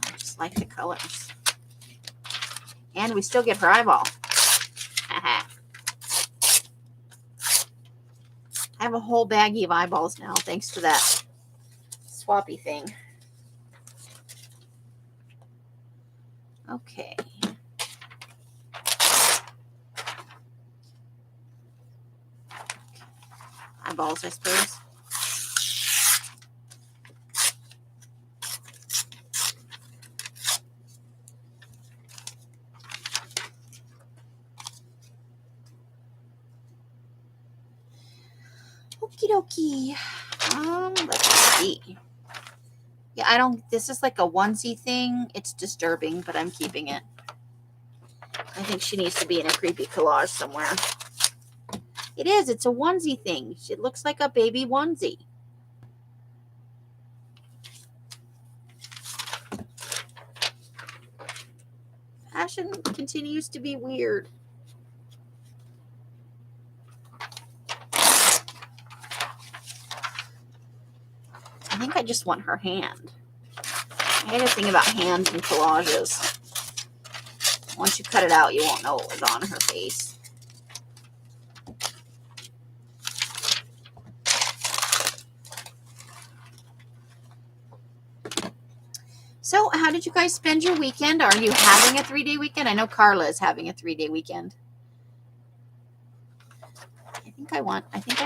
I just like the colors. And we still get her eyeball. I have a whole baggie of eyeballs now, thanks to that swappy thing. Okay. Eyeballs, I suppose. Okie dokie. Let's see. Yeah, this is like a onesie thing. It's disturbing, but I'm keeping it. I think she needs to be in a creepy collage somewhere. It is. It's a onesie thing. It looks like a baby onesie. Fashion continues to be weird. I think I just want her hand. I hate a thing about hands and collages. Once you cut it out, you won't know what was on her face. So, how did you guys spend your weekend? Are you having a 3-day weekend? I know Carla is having a 3-day weekend. I think I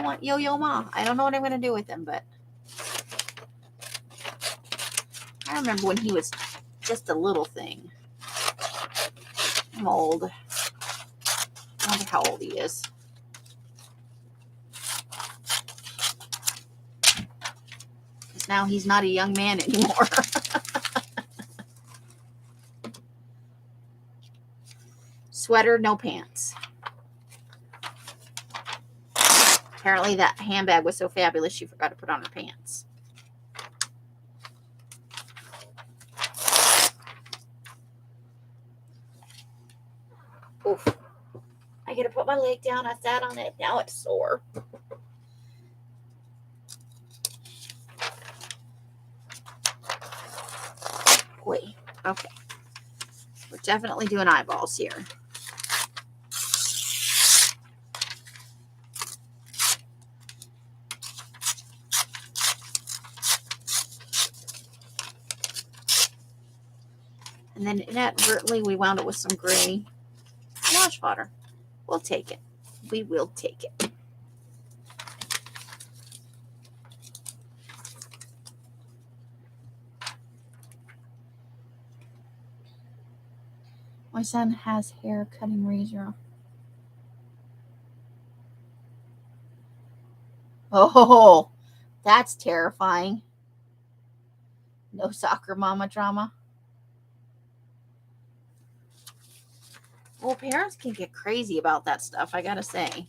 want Yo-Yo Ma. I don't know what I'm going to do with him, but I remember when he was just a little thing. I'm old. I wonder how old he is. Because now he's not a young man anymore. Sweater, no pants. Apparently that handbag was so fabulous she forgot to put on her pants. Oof. I gotta put my leg down. I sat on it. Now it's sore. Wait. Okay. We're definitely doing eyeballs here. And then inadvertently we wound up with some gray wash fodder. We'll take it. We will take it. My son has hair cutting razor. Oh, that's terrifying. No soccer mama drama. Well, parents can get crazy about that stuff, I gotta say.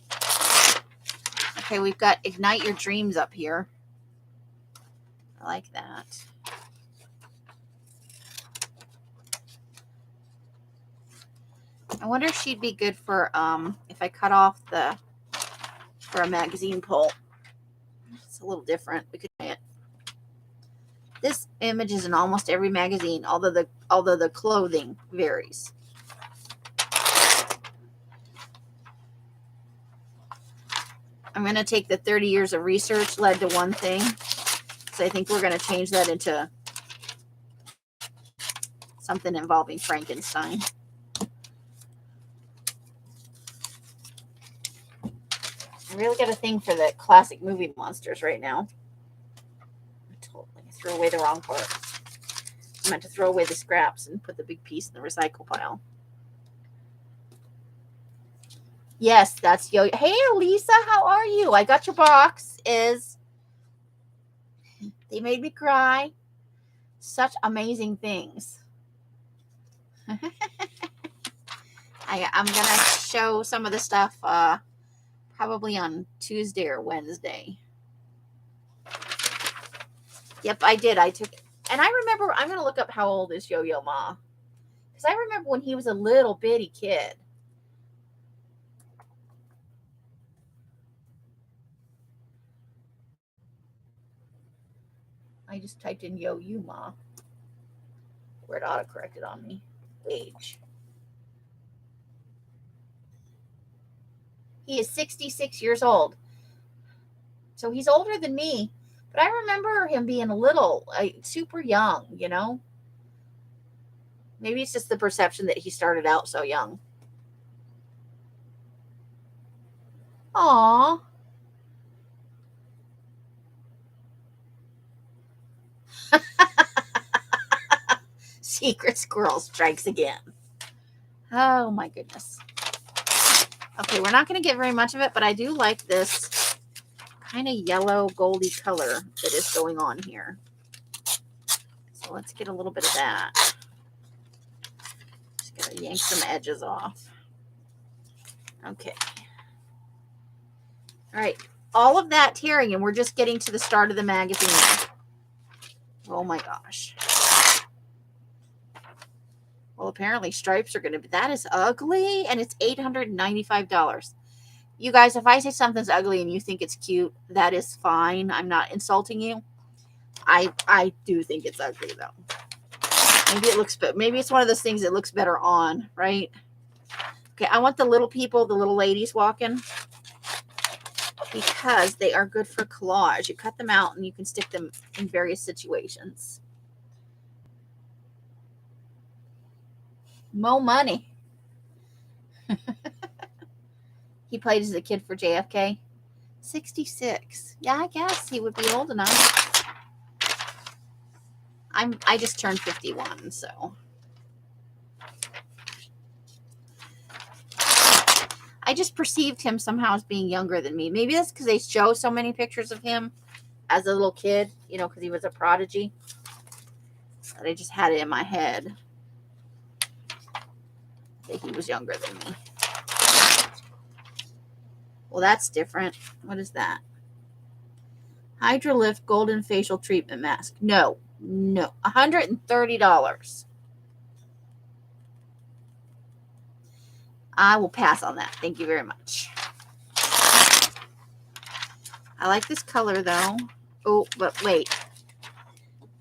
Okay, we've got Ignite Your Dreams up here. I like that. I wonder if she'd be good for if I cut off for a magazine pull. It's a little different. We could try it. This image is in almost every magazine, although the clothing varies. I'm going to take the 30 years of research led to one thing. So I think we're going to change that into something involving Frankenstein. I really got a thing for the classic movie monsters right now. I totally threw away the wrong part. I meant to throw away the scraps and put the big piece in the recycle pile. Yes, that's Yo. Hey, Lisa, how are you? I got your box. They made me cry. Such amazing things. I'm going to show some of the stuff probably on Tuesday or Wednesday. Yep, I did. I took it. And I remember, I'm going to look up how old is Yo-Yo Ma. Because I remember when he was a little bitty kid. I just typed in Yo-Yo Ma, where it autocorrected on me. Age. He is 66 years old. So he's older than me. But I remember him being super young, you know? Maybe it's just the perception that he started out so young. Aww. Secret squirrel strikes again. Oh my goodness. Okay, we're not going to get very much of it, but I do like this kind of yellow goldy color that is going on here. So let's get a little bit of that. Just going to yank some edges off. Okay. All right. All of that tearing, and we're just getting to the start of the magazine. Oh my gosh. Well, apparently stripes are going to be, that is ugly, and it's $895. You guys, if I say something's ugly and you think it's cute, that is fine. I'm not insulting you. I do think it's ugly, though. Maybe it's one of those things that looks better on, right? Okay, I want the little people, the little ladies walking, because they are good for collage. You cut them out and you can stick them in various situations. Mo money. He played as a kid for JFK. 66. Yeah, I guess he would be old enough. I just turned 51, so. I just perceived him somehow as being younger than me. Maybe that's because they show so many pictures of him as a little kid, you know, because he was a prodigy. But I just had it in my head that he was younger than me. Well, that's different. What is that? Hydrolift Golden Facial Treatment Mask. No. $130. I will pass on that. Thank you very much. I like this color, though. Oh, but wait.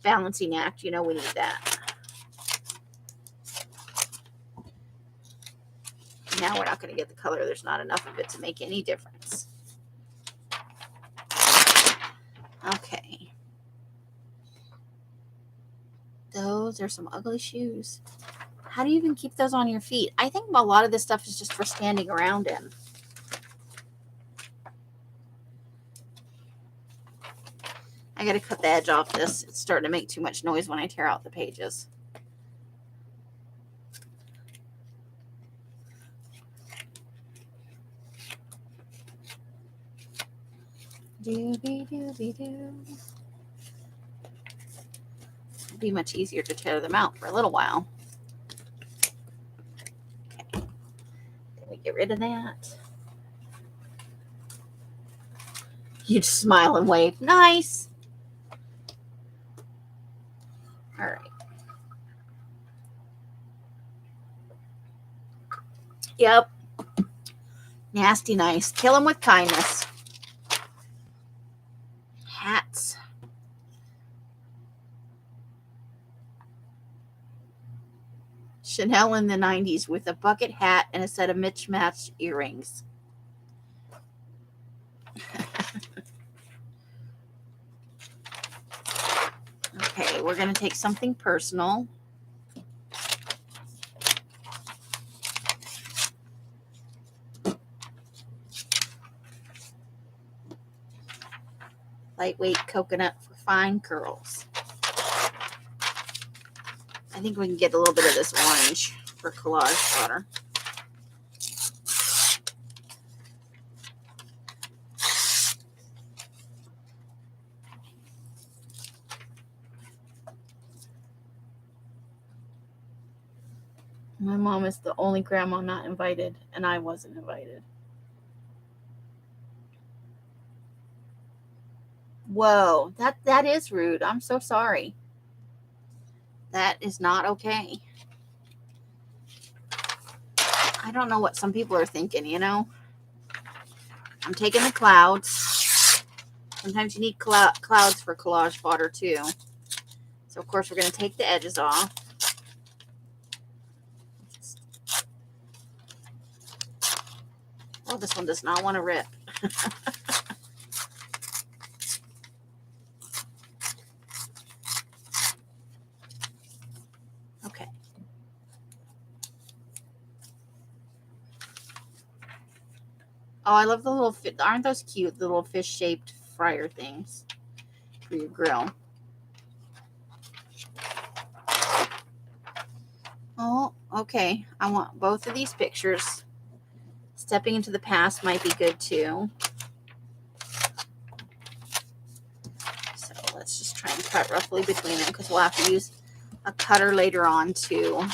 Balancing act. You know we need that. Now we're not going to get the color. There's not enough of it to make any difference. Okay. Those are some ugly shoes. How do you even keep those on your feet? I think a lot of this stuff is just for standing around in. I got to cut the edge off this. It's starting to make too much noise when I tear out the pages. Doo. It'd be much easier to tear them out for a little while. Okay. Then we get rid of that. You just smile and wave. Nice. All right. Yep. Nasty nice. Kill them with kindness. Hats. Chanel in the 90s with a bucket hat and a set of mismatched earrings. Okay, we're going to take something personal. Lightweight coconut for fine curls. I think we can get a little bit of this orange for collage fodder. My mom is the only grandma not invited, and I wasn't invited. Whoa, that is rude. I'm so sorry. That is not okay. I don't know what some people are thinking, you know. I'm taking the clouds. Sometimes you need clouds for collage fodder too. So of course we're going to take the edges off. Oh, this one does not want to rip. Okay. Oh, I love the little, aren't those cute, the little fish-shaped fryer things for your grill. Oh, okay. I want both of these pictures. Stepping into the past might be good too. So let's just try and cut roughly between them because we'll have to use a cutter later on to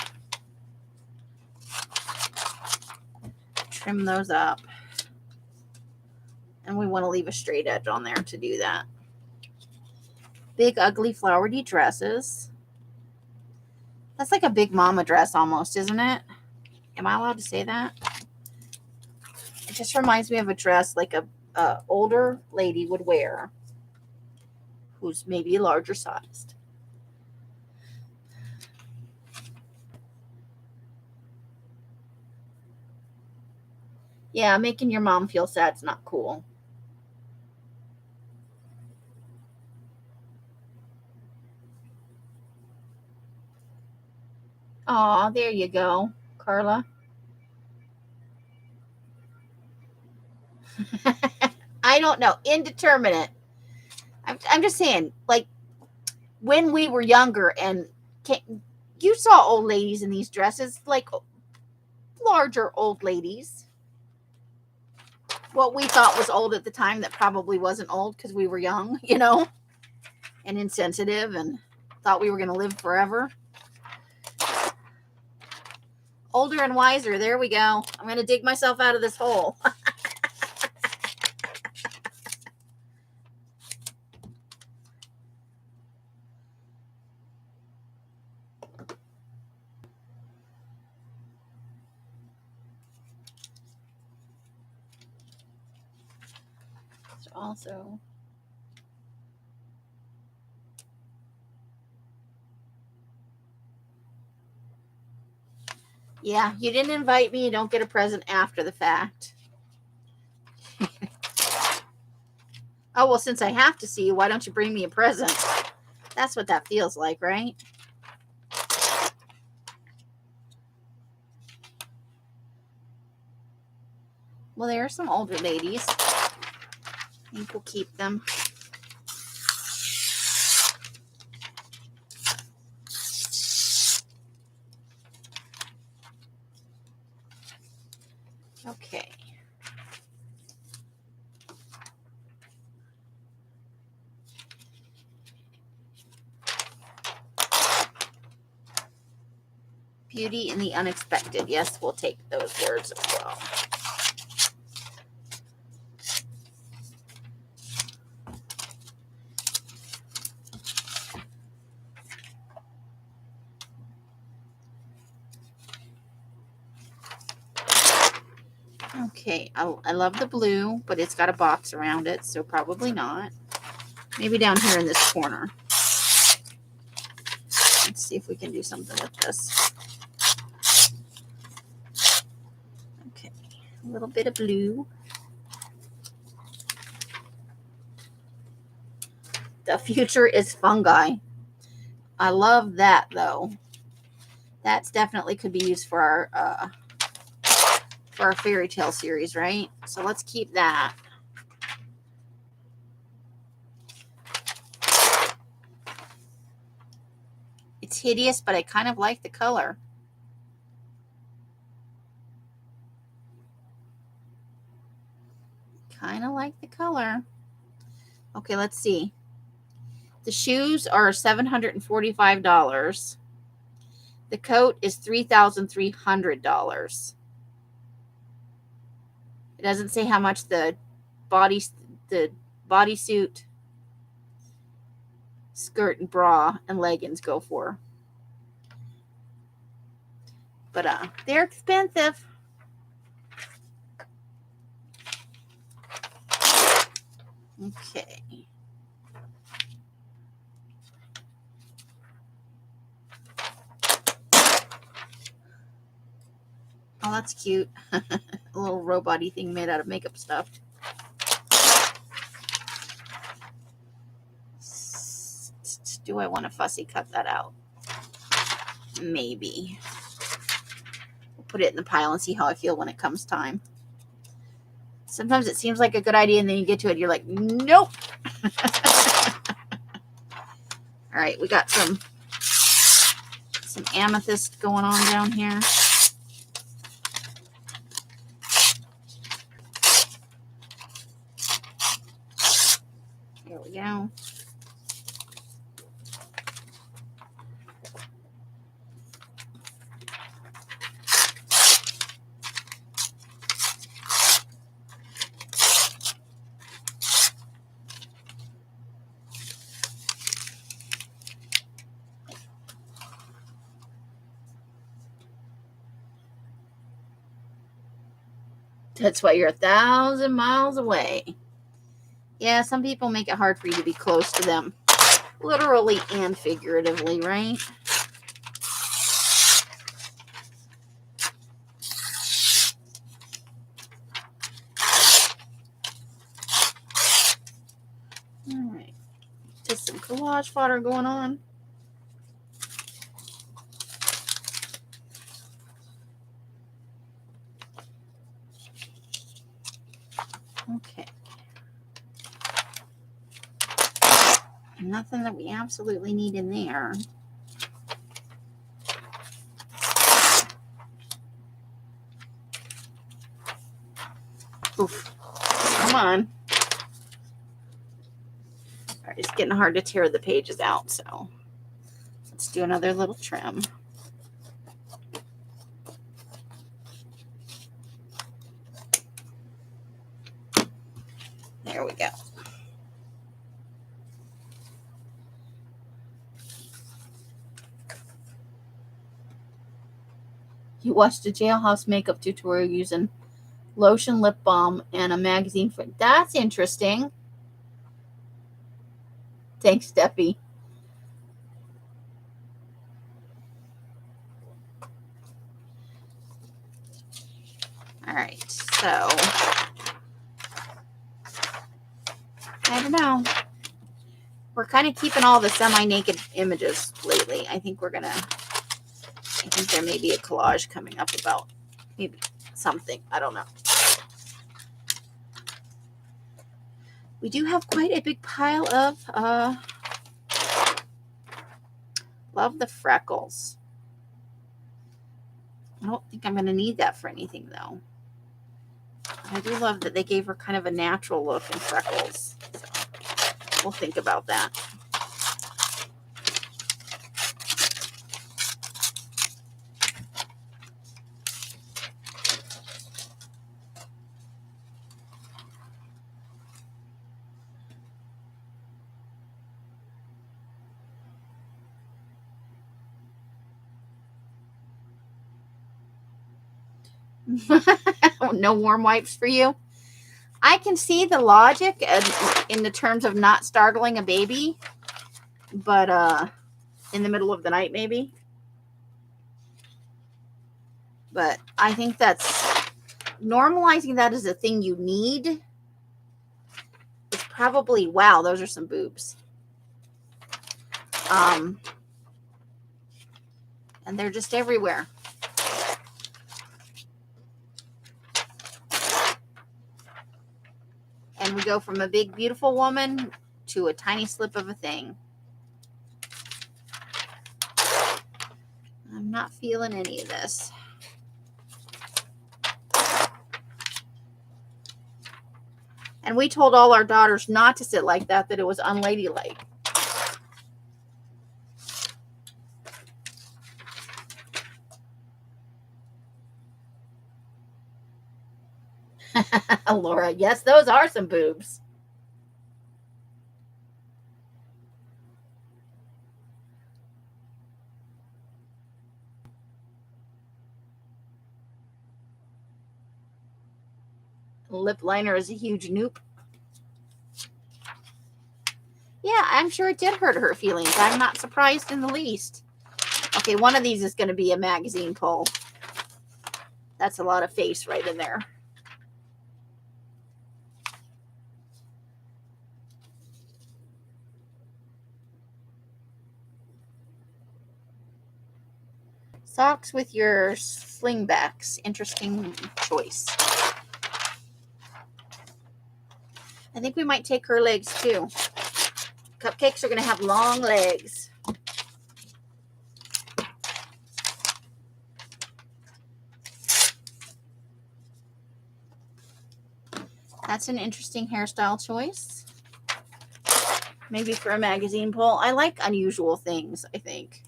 trim those up. And we want to leave a straight edge on there to do that. Big, ugly, flowery dresses. That's like a big mama dress almost, isn't it? Am I allowed to say that? It just reminds me of a dress like a older lady would wear who's maybe larger sized. Yeah, making your mom feel sad is not cool. Oh, there you go, Carla. I don't know. Indeterminate. I'm just saying, like, when we were younger and you saw old ladies in these dresses, like larger old ladies. What we thought was old at the time that probably wasn't old because we were young, you know, and insensitive and thought we were going to live forever. Older and wiser. There we go. I'm going to dig myself out of this hole. Also, yeah, you didn't invite me. You don't get a present after the fact. Oh, well, since I have to see you, why don't you bring me a present? That's what that feels like, right? Well, there are some older ladies. I think we'll keep them. Okay. Beauty in the unexpected. Yes, we'll take those words as well. Okay, I love the blue, but it's got a box around it, so probably not. Maybe down here in this corner. Let's see if we can do something with this. Okay, a little bit of blue. The future is fungi. I love that, though. That's definitely could be used for our fairy tale series, right? So let's keep that. It's hideous, but I kind of like the color. Kind of like the color. Okay, let's see. The shoes are $745. The coat is $3,300. It doesn't say how much the bodysuit, skirt, and bra and leggings go for. But they're expensive. Okay. Oh, that's cute. A little robot-y thing made out of makeup stuff. Do I want to fussy cut that out? Maybe. We'll put it in the pile and see how I feel when it comes time. Sometimes it seems like a good idea, and then you get to it, you're like, nope. All right, we got some amethyst going on down here. There we go. That's why you're 1,000 miles away. Yeah, some people make it hard for you to be close to them, literally and figuratively, right? All right, just some collage fodder going on. Okay. Nothing that we absolutely need in there. Oof. Come on. All right, it's getting hard to tear the pages out, so let's do another little trim. There we go. You watched a jailhouse makeup tutorial using lotion, lip balm, and a magazine for. That's interesting. Thanks, Steffi. All right, so I don't know. We're kind of keeping all the semi-naked images lately. I think there may be a collage coming up about maybe something. I don't know. We do have quite a big pile of love the freckles. I don't think I'm going to need that for anything, though. I do love that they gave her kind of a natural look in freckles. So we'll think about that. No warm wipes for you. I can see the logic in the terms of not startling a baby, but in the middle of the night maybe. But I think that's normalizing that as a thing you need. It's probably, wow, those are some boobs. And they're just everywhere. And we go from a big, beautiful woman to a tiny slip of a thing. I'm not feeling any of this. And we told all our daughters not to sit like that it was unladylike. Laura, yes, those are some boobs. Lip liner is a huge noop. Yeah, I'm sure it did hurt her feelings. I'm not surprised in the least. Okay, one of these is going to be a magazine pull. That's a lot of face right in there. Socks with your slingbacks. Interesting choice. I think we might take her legs too. Cupcakes are going to have long legs. That's an interesting hairstyle choice. Maybe for a magazine pull. I like unusual things, I think.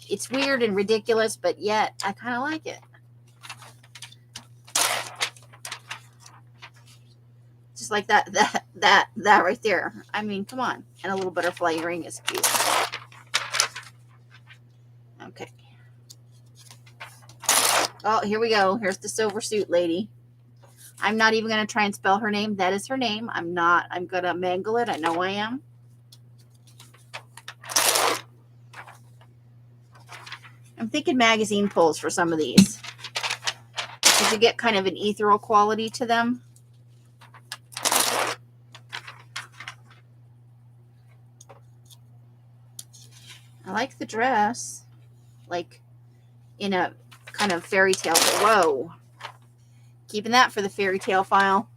It's weird and ridiculous, but yet I kind of like it. Just like that right there. I mean, come on. And a little butterfly earring is cute. Okay. Oh, here we go. Here's the silver suit lady. I'm not even going to try and spell her name. That is her name. I'm going to mangle it. I know I am. I'm thinking magazine pulls for some of these. Because you get kind of an ethereal quality to them. I like the dress. Like in a kind of fairy tale. Whoa. Keeping that for the fairy tale file.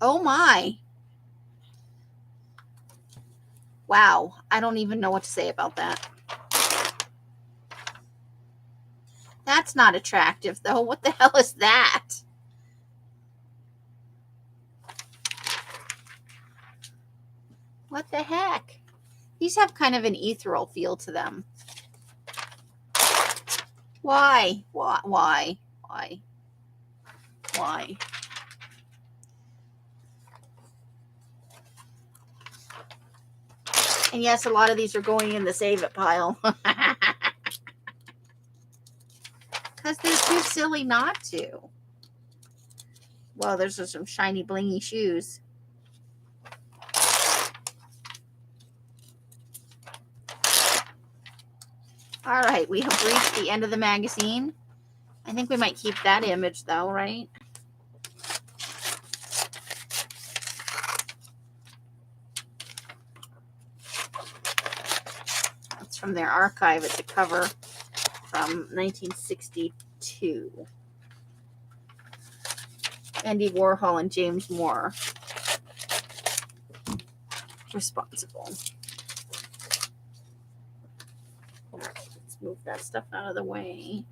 Oh my. Wow. I don't even know what to say about that. That's not attractive though. What the hell is that? What the heck? These have kind of an ethereal feel to them. Why? Why? And yes, a lot of these are going in the save it pile. Because they're too silly not to. Well, those are some shiny blingy shoes. All right, we have reached the end of the magazine. I think we might keep that image though, right? That's from their archive. It's a cover from 1962. Andy Warhol and James Moore. Responsible. All right, let's move that stuff out of the way.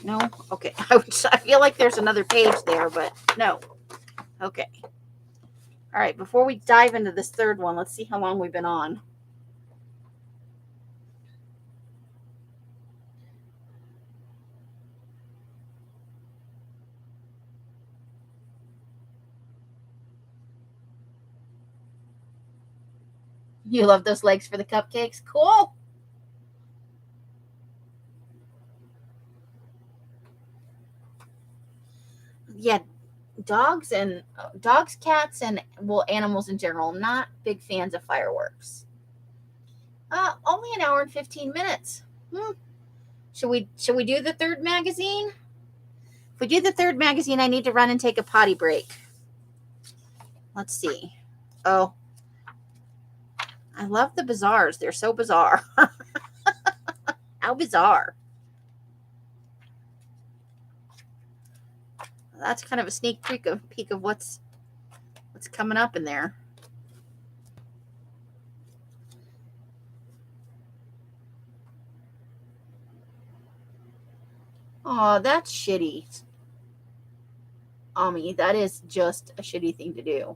No? Okay. I feel like there's another page there, but no. Okay. All right, before we dive into this third one, let's see how long we've been on. You love those legs for the cupcakes? Cool. yeah, dogs, cats, and well, animals in general. Not big fans of fireworks. Only an hour and 15 minutes. Should we do the third magazine? If we do the third magazine, I need to run and take a potty break. Let's see. Oh, I love the bazaars. They're so bizarre. How bizarre. That's kind of a sneak peek of what's coming up in there. Oh, that's shitty. Ami, that is just a shitty thing to do.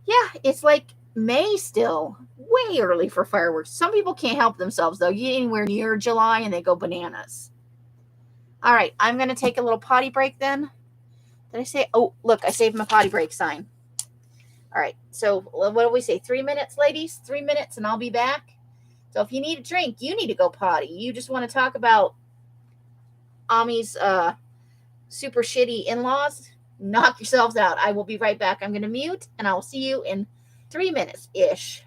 Yeah, it's like May still. Way early for fireworks. Some people can't help themselves, though. You get anywhere near July and they go bananas. All right, I'm going to take a little potty break then. Did I say? Oh, look, I saved my potty break sign. All right, so what do we say? 3 minutes, ladies? 3 minutes and I'll be back. So if you need a drink, you need to go potty. You just want to talk about Ami's super shitty in-laws, knock yourselves out. I will be right back. I'm going to mute and I will see you in 3 minutes-ish.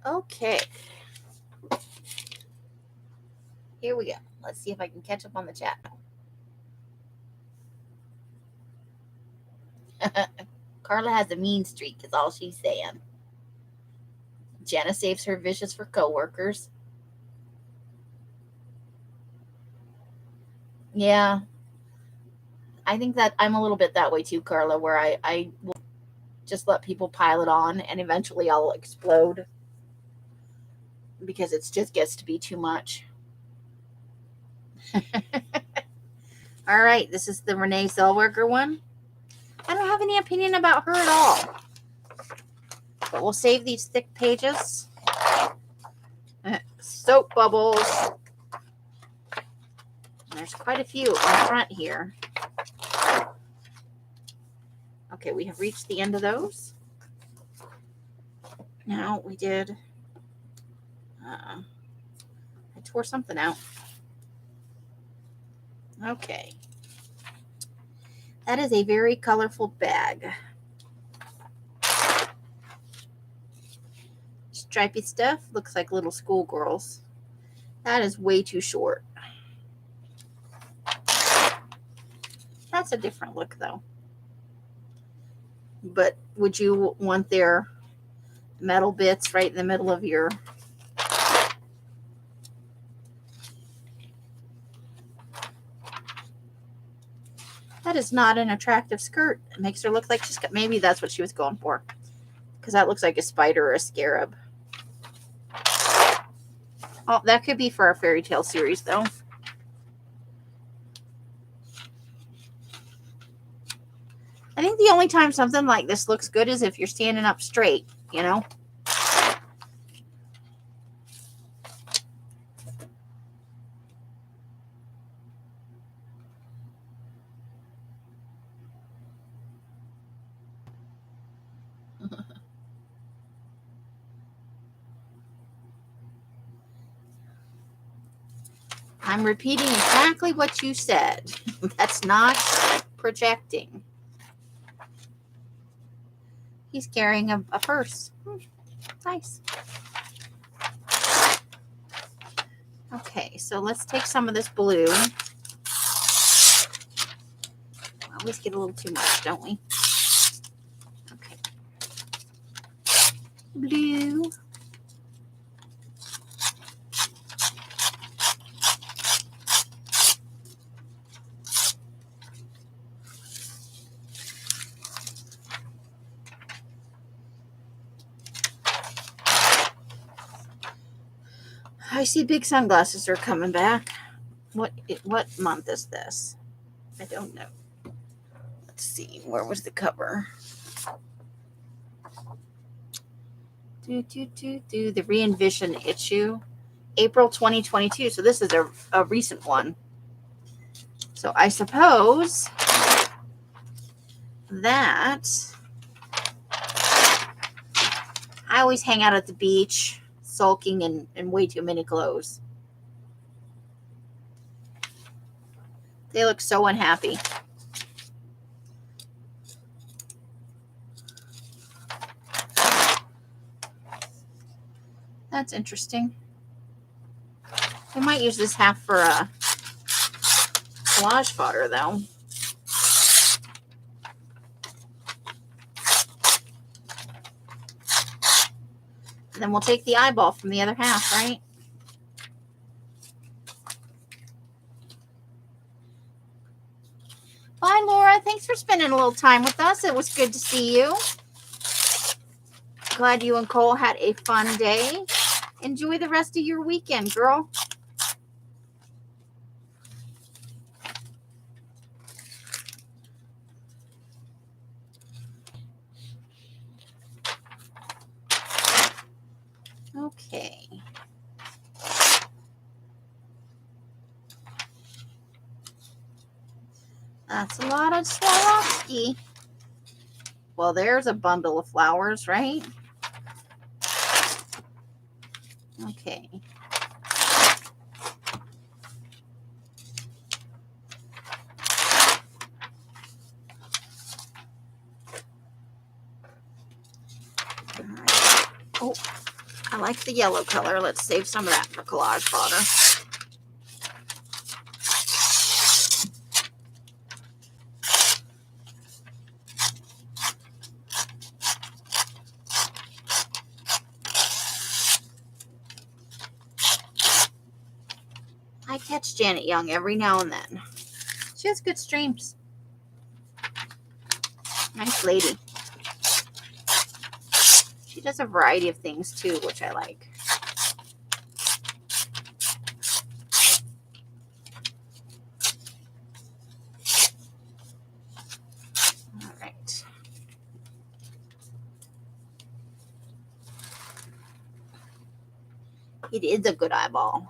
Okay. Here we go. Let's see if I can catch up on the chat. Carla has a mean streak, is all she's saying. Jenna saves her vicious for coworkers. Yeah. I think that I'm a little bit that way too, Carla, where I will just let people pile it on and eventually I'll explode because it just gets to be too much. All right, this is the Renee Zellweger one. I don't have any opinion about her at all. But we'll save these thick pages. Soap bubbles. There's quite a few in front here. Okay, we have reached the end of those. Now we did. I tore something out. Okay. That is a very colorful bag. Stripy stuff. Looks like little schoolgirls. That is way too short. That's a different look, though. But would you want their metal bits right in the middle of your... That is not an attractive skirt. It makes her look like she's got... Maybe that's what she was going for. Because that looks like a spider or a scarab. Oh, that could be for our fairy tale series, though. I think the only time something like this looks good is if you're standing up straight, you know? I'm repeating exactly what you said. That's not projecting. He's carrying a purse. Nice. Okay, so let's take some of this blue. We always get a little too much, don't we? Okay. Blue. I see big sunglasses are coming back. What month is this? I don't know. Let's see. Where was the cover? The re-envision issue. April 2022. So this is a recent one. So I suppose that I always hang out at the beach, sulking in way too many clothes. They look so unhappy. That's interesting. We might use this half for a collage fodder, though. And then we'll take the eyeball from the other half, right? Bye, Laura. Thanks for spending a little time with us. It was good to see you. Glad you and Cole had a fun day. Enjoy the rest of your weekend, girl. Okay. That's a lot of Swarovski. Well, there's a bundle of flowers, right? Okay. All right. Oh, I like the yellow color. Let's save some of that for collage fodder. I catch Janet Young every now and then. She has good streams. Nice lady. She does a variety of things too, which I like. All right. It is a good eyeball.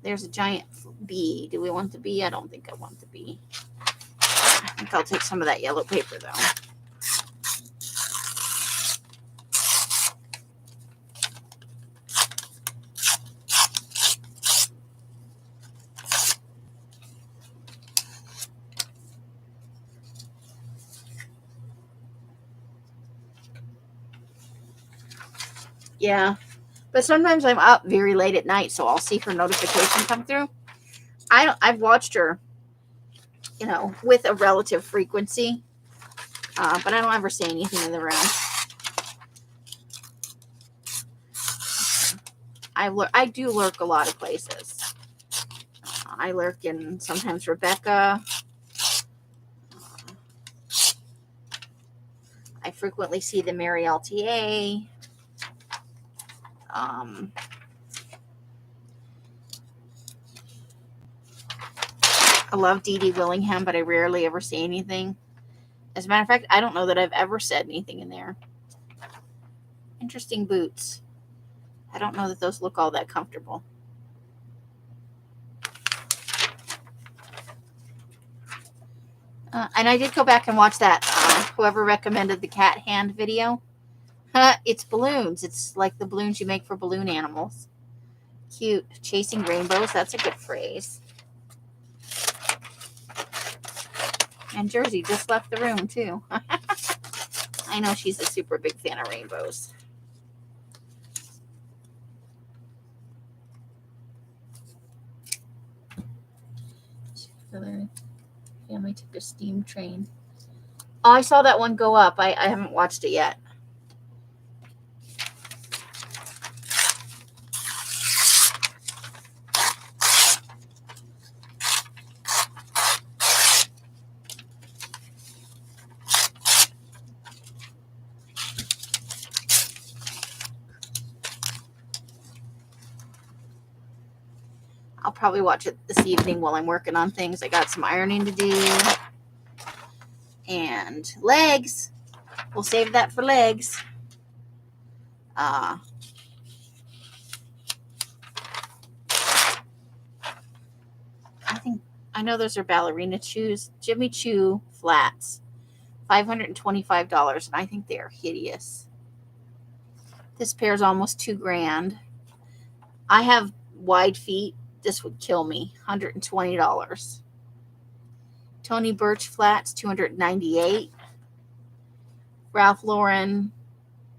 There's a giant bee. Do we want the bee? I don't think I want the bee. I think I'll take some of that yellow paper though. Yeah, but sometimes I'm up very late at night, so I'll see her notification come through. I've watched her, you know, with a relative frequency, but I don't ever say anything in the room. I do lurk a lot of places. I lurk in sometimes Rebecca. I frequently see the Mary LTA. I love Dee Dee Willingham, but I rarely ever say anything. As a matter of fact, I don't know that I've ever said anything in there. Interesting boots. I don't know that those look all that comfortable. And I did go back and watch that, whoever recommended the cat hand video. It's balloons. It's like the balloons you make for balloon animals. Cute. Chasing rainbows. That's a good phrase. And Jersey just left the room, too. I know she's a super big fan of rainbows. The family took a steam train. Oh, I saw that one go up. I haven't watched it yet. I'll probably watch it this evening while I'm working on things. I got some ironing to do. And legs. We'll save that for legs. I know those are ballerina shoes. Jimmy Choo flats. $525. And I think they are hideous. This pair is almost $2,000. I have wide feet. This would kill me. $120. Tony Birch flats, $298. Ralph Lauren,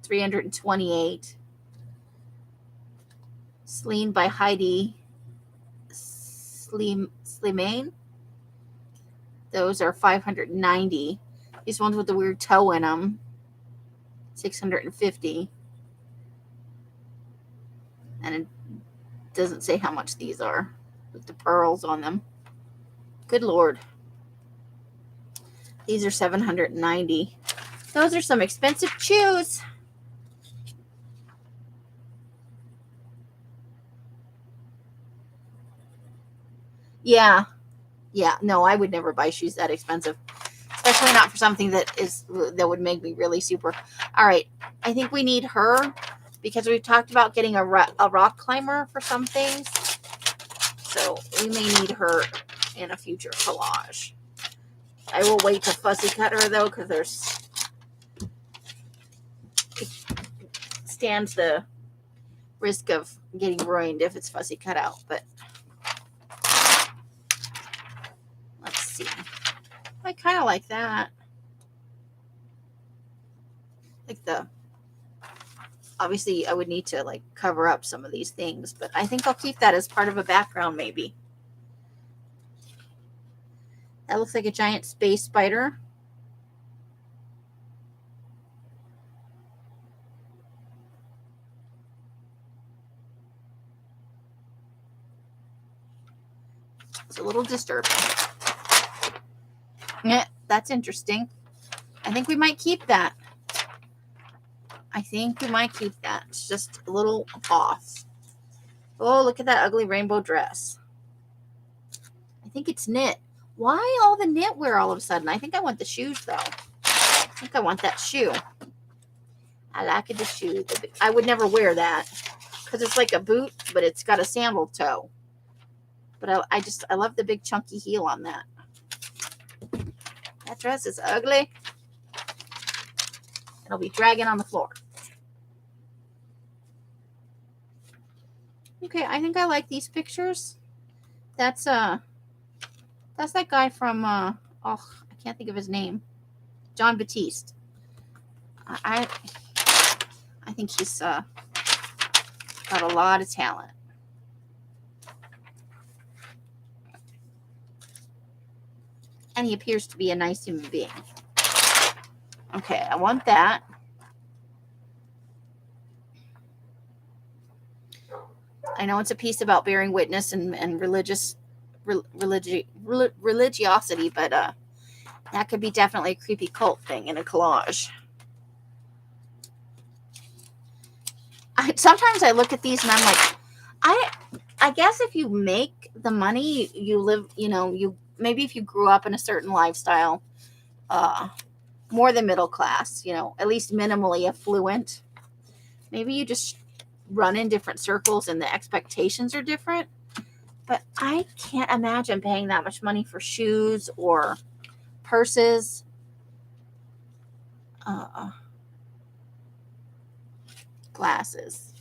$328. Celine by Heidi Slimane. Those are $590. These ones with the weird toe in them, $650. And it doesn't say how much these are with the pearls on them. Good Lord. These are $790. Those are some expensive shoes. Yeah. No, I would never buy shoes that expensive, especially not for something that would make me really super. All right, I think we need her because we've talked about getting a rock climber for some things, so we may need her in a future collage. I will wait to fussy cut her though, because it stands the risk of getting ruined if it's fussy cut out. But let's see. I kind of like that. Like the Obviously, I would need to like cover up some of these things, but I think I'll keep that as part of a background maybe. That looks like a giant space spider. It's a little disturbing. Yeah, that's interesting. I think we might keep that. I think we might keep that. It's just a little off. Oh, look at that ugly rainbow dress. I think it's knit. Why all the knitwear all of a sudden? I think I want the shoes, though. I think I want that shoe. I like the shoe. I would never wear that because it's like a boot, but it's got a sandal toe. But I love the big chunky heel on that. That dress is ugly. It'll be dragging on the floor. Okay, I think I like these pictures. That's that guy from I can't think of his name. John Batiste. I think he's got a lot of talent. And he appears to be a nice human being. Okay, I want that. I know it's a piece about bearing witness and religiosity, but that could be definitely a creepy cult thing in a collage. Sometimes I look at these and I'm like, I guess if you make the money, you live, maybe if you grew up in a certain lifestyle, more than middle class, at least minimally affluent, maybe you just run in different circles and the expectations are different. But I can't imagine paying that much money for shoes or purses. Glasses.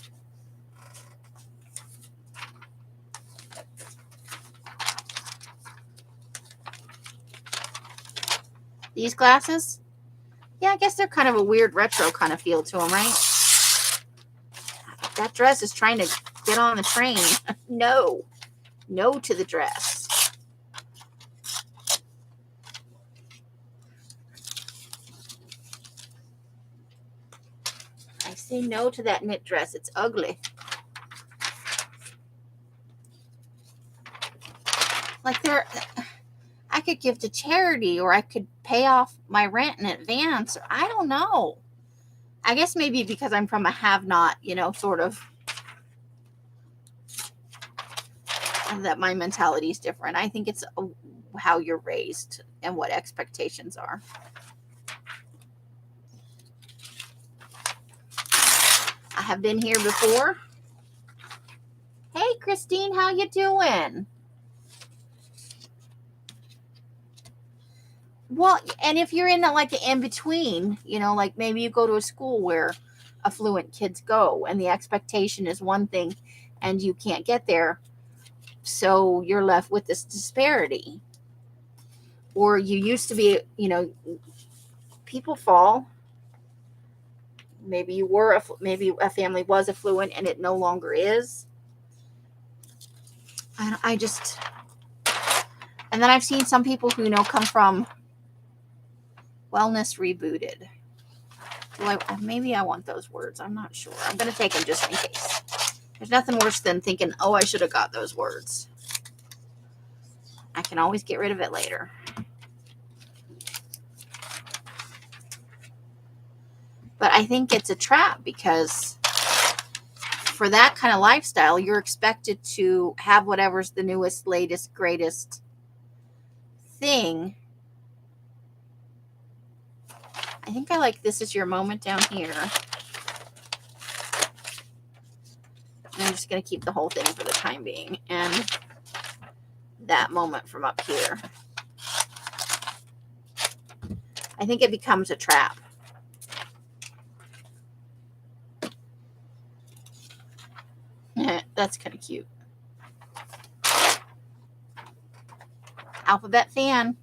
These glasses? Yeah, I guess they're kind of a weird retro kind of feel to them, right? That dress is trying to get on the train. No to the dress. I say no to that knit dress. It's ugly. Like I could give to charity, or I could pay off my rent in advance. I don't know. I guess maybe because I'm from a have-not, sort of, that my mentality is different. I think it's how you're raised and what expectations are. I have been here before. Hey, Christine, how you doing? Well, and if you're in like an in-between, like maybe you go to a school where affluent kids go and the expectation is one thing and you can't get there, so you're left with this disparity. Or you used to be, people fall. Maybe maybe a family was affluent and it no longer is. And then I've seen some people who come from Wellness Rebooted. Maybe I want those words. I'm not sure. I'm going to take them just in case. There's nothing worse than thinking, oh, I should have got those words. I can always get rid of it later. But I think it's a trap because for that kind of lifestyle, you're expected to have whatever's the newest, latest, greatest thing. I think I like This Is Your Moment down here. I'm just going to keep the whole thing for the time being. And that moment from up here. I think it becomes a trap. That's kind of cute. Alphabet fan.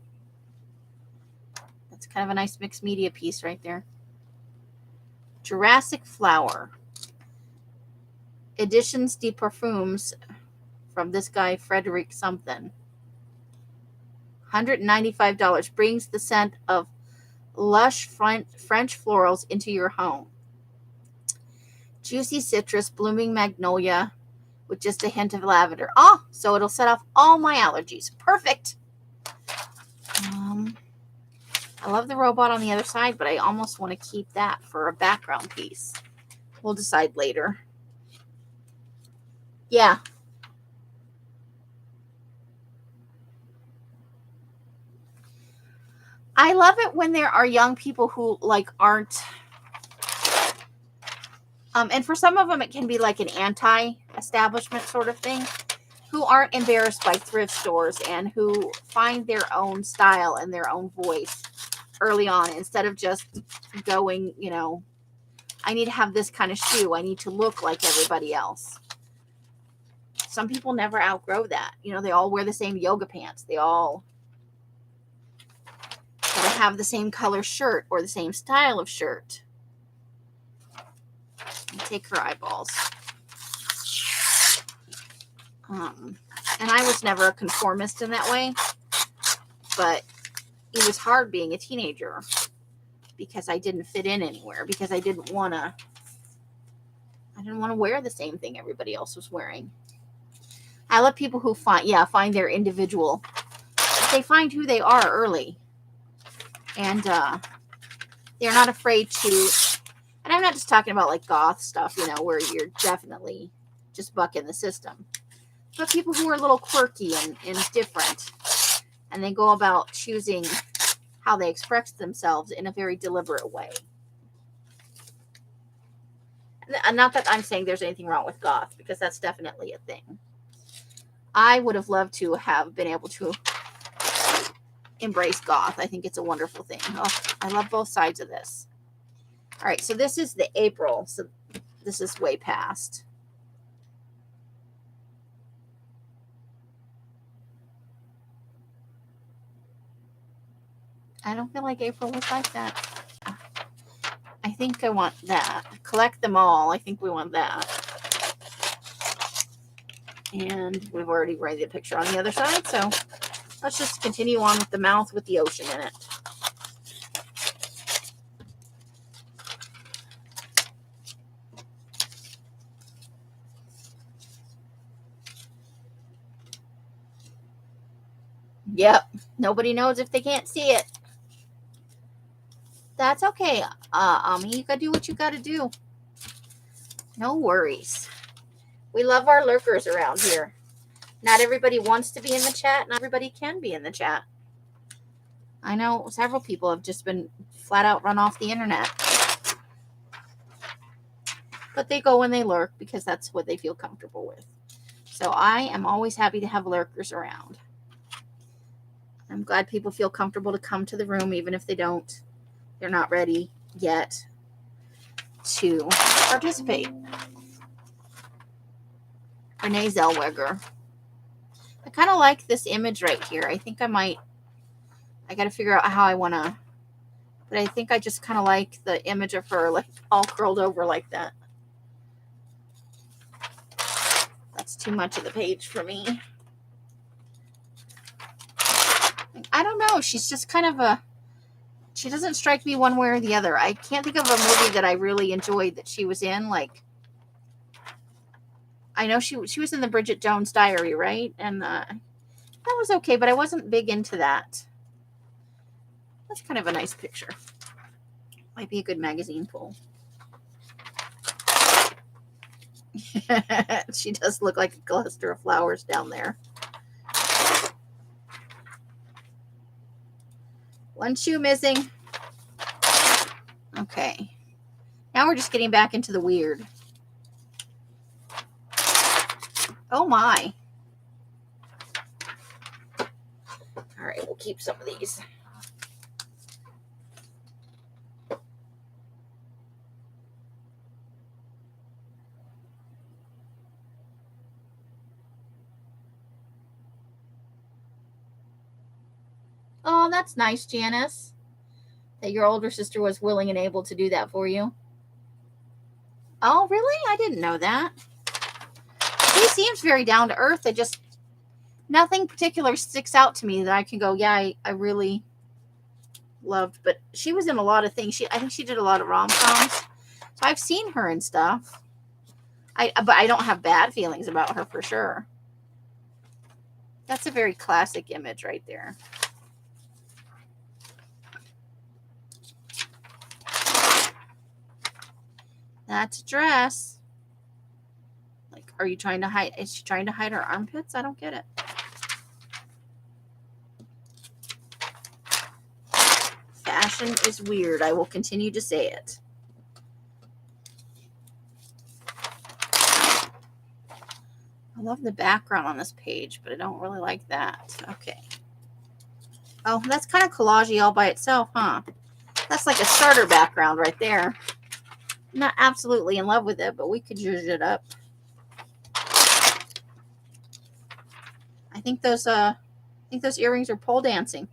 That's kind of a nice mixed media piece right there. Jurassic flower. Editions de Parfums from this guy, Frederick something. $195 brings the scent of lush French florals into your home. Juicy citrus, blooming magnolia with just a hint of lavender. Oh, so it'll set off all my allergies. Perfect. I love the robot on the other side, but I almost want to keep that for a background piece. We'll decide later. Yeah. I love it when there are young people who like aren't, and for some of them it can be like an anti-establishment sort of thing, who aren't embarrassed by thrift stores and who find their own style and their own voice early on, instead of just going, you know, I need to have this kind of shoe. I need to look like everybody else. Some people never outgrow that. You know, they all wear the same yoga pants. They all gotta have the same color shirt or the same style of shirt. Take her eyeballs. And I was never a conformist in that way, but it was hard being a teenager because I didn't fit in anywhere, because I didn't want to wear the same thing everybody else was wearing. I love people who find their individual. They find who they are early, and they're not afraid to. And I'm not just talking about like goth stuff, you know, where you're definitely just bucking the system, but people who are a little quirky and different, and they go about choosing how they express themselves in a very deliberate way. And not that I'm saying there's anything wrong with goth, because that's definitely a thing. I would have loved to have been able to embrace goth. I think it's a wonderful thing. Oh, I love both sides of this. All right, so this is the April, so this is way past. I don't feel like April was like that. I think I want that. Collect them all. I think we want that. And we've already read the picture on the other side, so let's just continue on with the mouth with the ocean in it. Yep. Nobody knows if they can't see it. That's okay. Ami, you gotta do what you gotta do. No worries. We love our lurkers around here. Not everybody wants to be in the chat. Not everybody can be in the chat. I know several people have just been flat out run off the internet. But they go and they lurk because that's what they feel comfortable with. So I am always happy to have lurkers around. I'm glad people feel comfortable to come to the room, even if they're not ready yet to participate. Renee Zellweger. I kind of like this image right here. I think I got to figure out how I want to, but I think I just kind of like the image of her like all curled over like that. That's too much of the page for me. I don't know. She's just kind of she doesn't strike me one way or the other. I can't think of a movie that I really enjoyed that she was in. Like, I know she was in the Bridget Jones Diary, right? And that was okay, but I wasn't big into that. That's kind of a nice picture. Might be a good magazine pull. She does look like a cluster of flowers down there. One shoe missing. Okay. Now we're just getting back into the weird. Oh my. All right, we'll keep some of these. Oh, that's nice, Janice, that your older sister was willing and able to do that for you. Oh, really? I didn't know that. seems very down to earth. It just, nothing particular sticks out to me that I can go, yeah, I really loved. But she was in a lot of things. I think she did a lot of rom-coms. So I've seen her and stuff. But I don't have bad feelings about her for sure. That's a very classic image right there. That's a dress. Like, are you trying to hide? Is she trying to hide her armpits? I don't get it. Fashion is weird. I will continue to say it. I love the background on this page, but I don't really like that. Okay. Oh, that's kind of collagey all by itself, huh? That's like a starter background right there. I'm not absolutely in love with it, but we could use it up. I think those earrings are pole dancing.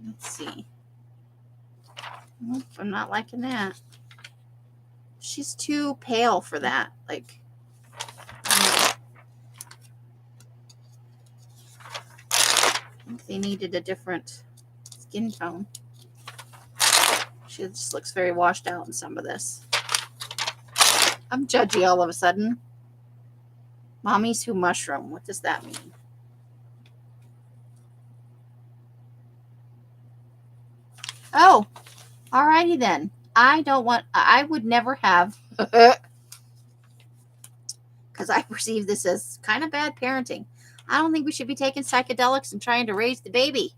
Let's see. Nope, I'm not liking that. She's too pale for that. Like, I think they needed a different skin tone. She just looks very washed out in some of this. I'm judgy all of a sudden. Mommies who mushroom. What does that mean? Oh, alrighty then. I would never have, because I perceive this as kind of bad parenting. I don't think we should be taking psychedelics and trying to raise the baby.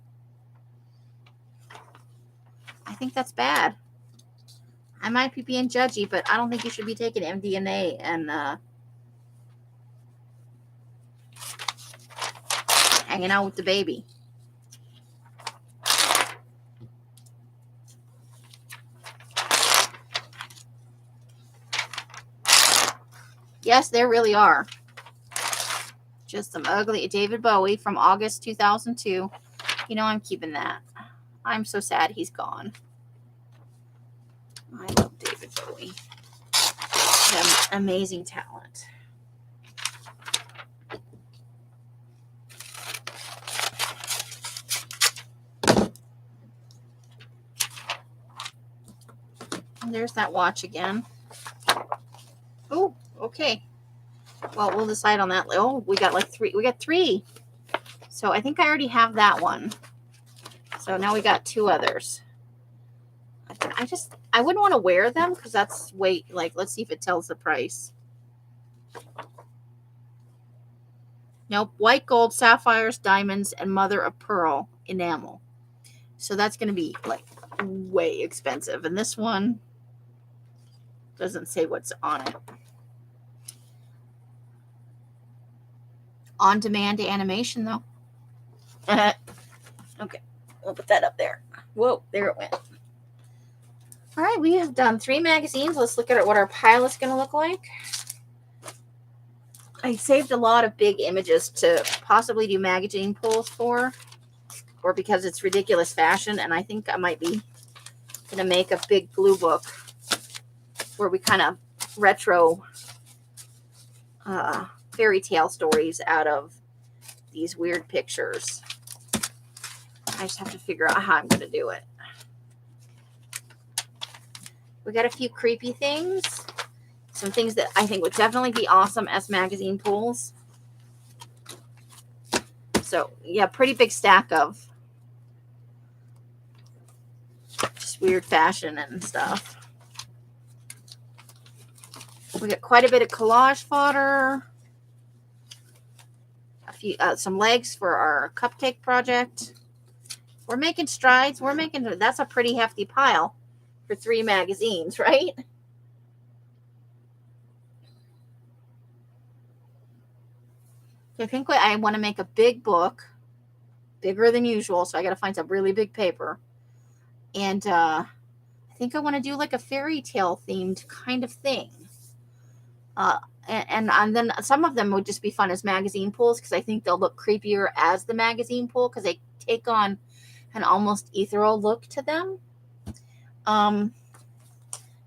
I think that's bad. I might be being judgy, but I don't think you should be taking MDMA and hanging out with the baby. Yes, there really are. Just some ugly David Bowie from August 2002. You know, I'm keeping that. I'm so sad he's gone. I love David Bowie. He had amazing talent. And there's that watch again. Oh, okay. Well, we'll decide on that. Oh, we got like three. We got three. So I think I already have that one. So now we got two others. I wouldn't want to wear them because that's weight. Like, let's see if it tells the price. Nope. White gold, sapphires, diamonds, and mother of pearl enamel. So that's going to be like way expensive. And this one doesn't say what's on it. On-demand animation, though. Okay. We'll put that up there. Whoa, there it went. All right, we have done 3 magazines. Let's look at what our pile is going to look like. I saved a lot of big images to possibly do magazine pulls for, or because it's ridiculous fashion, and I think I might be going to make a big glue book where we kind of retro fairy tale stories out of these weird pictures. I just have to figure out how I'm going to do it. We got a few creepy things. Some things that I think would definitely be awesome as magazine pulls. So, yeah, pretty big stack of just weird fashion and stuff. We got quite a bit of collage fodder. A few, some legs for our cupcake project. We're making strides. That's a pretty hefty pile for 3 magazines, right? I think I want to make a big book, bigger than usual, so I got to find some really big paper. And I think I want to do like a fairy tale themed kind of thing. And then some of them would just be fun as magazine pulls because I think they'll look creepier as the magazine pull because they take on an almost ethereal look to them.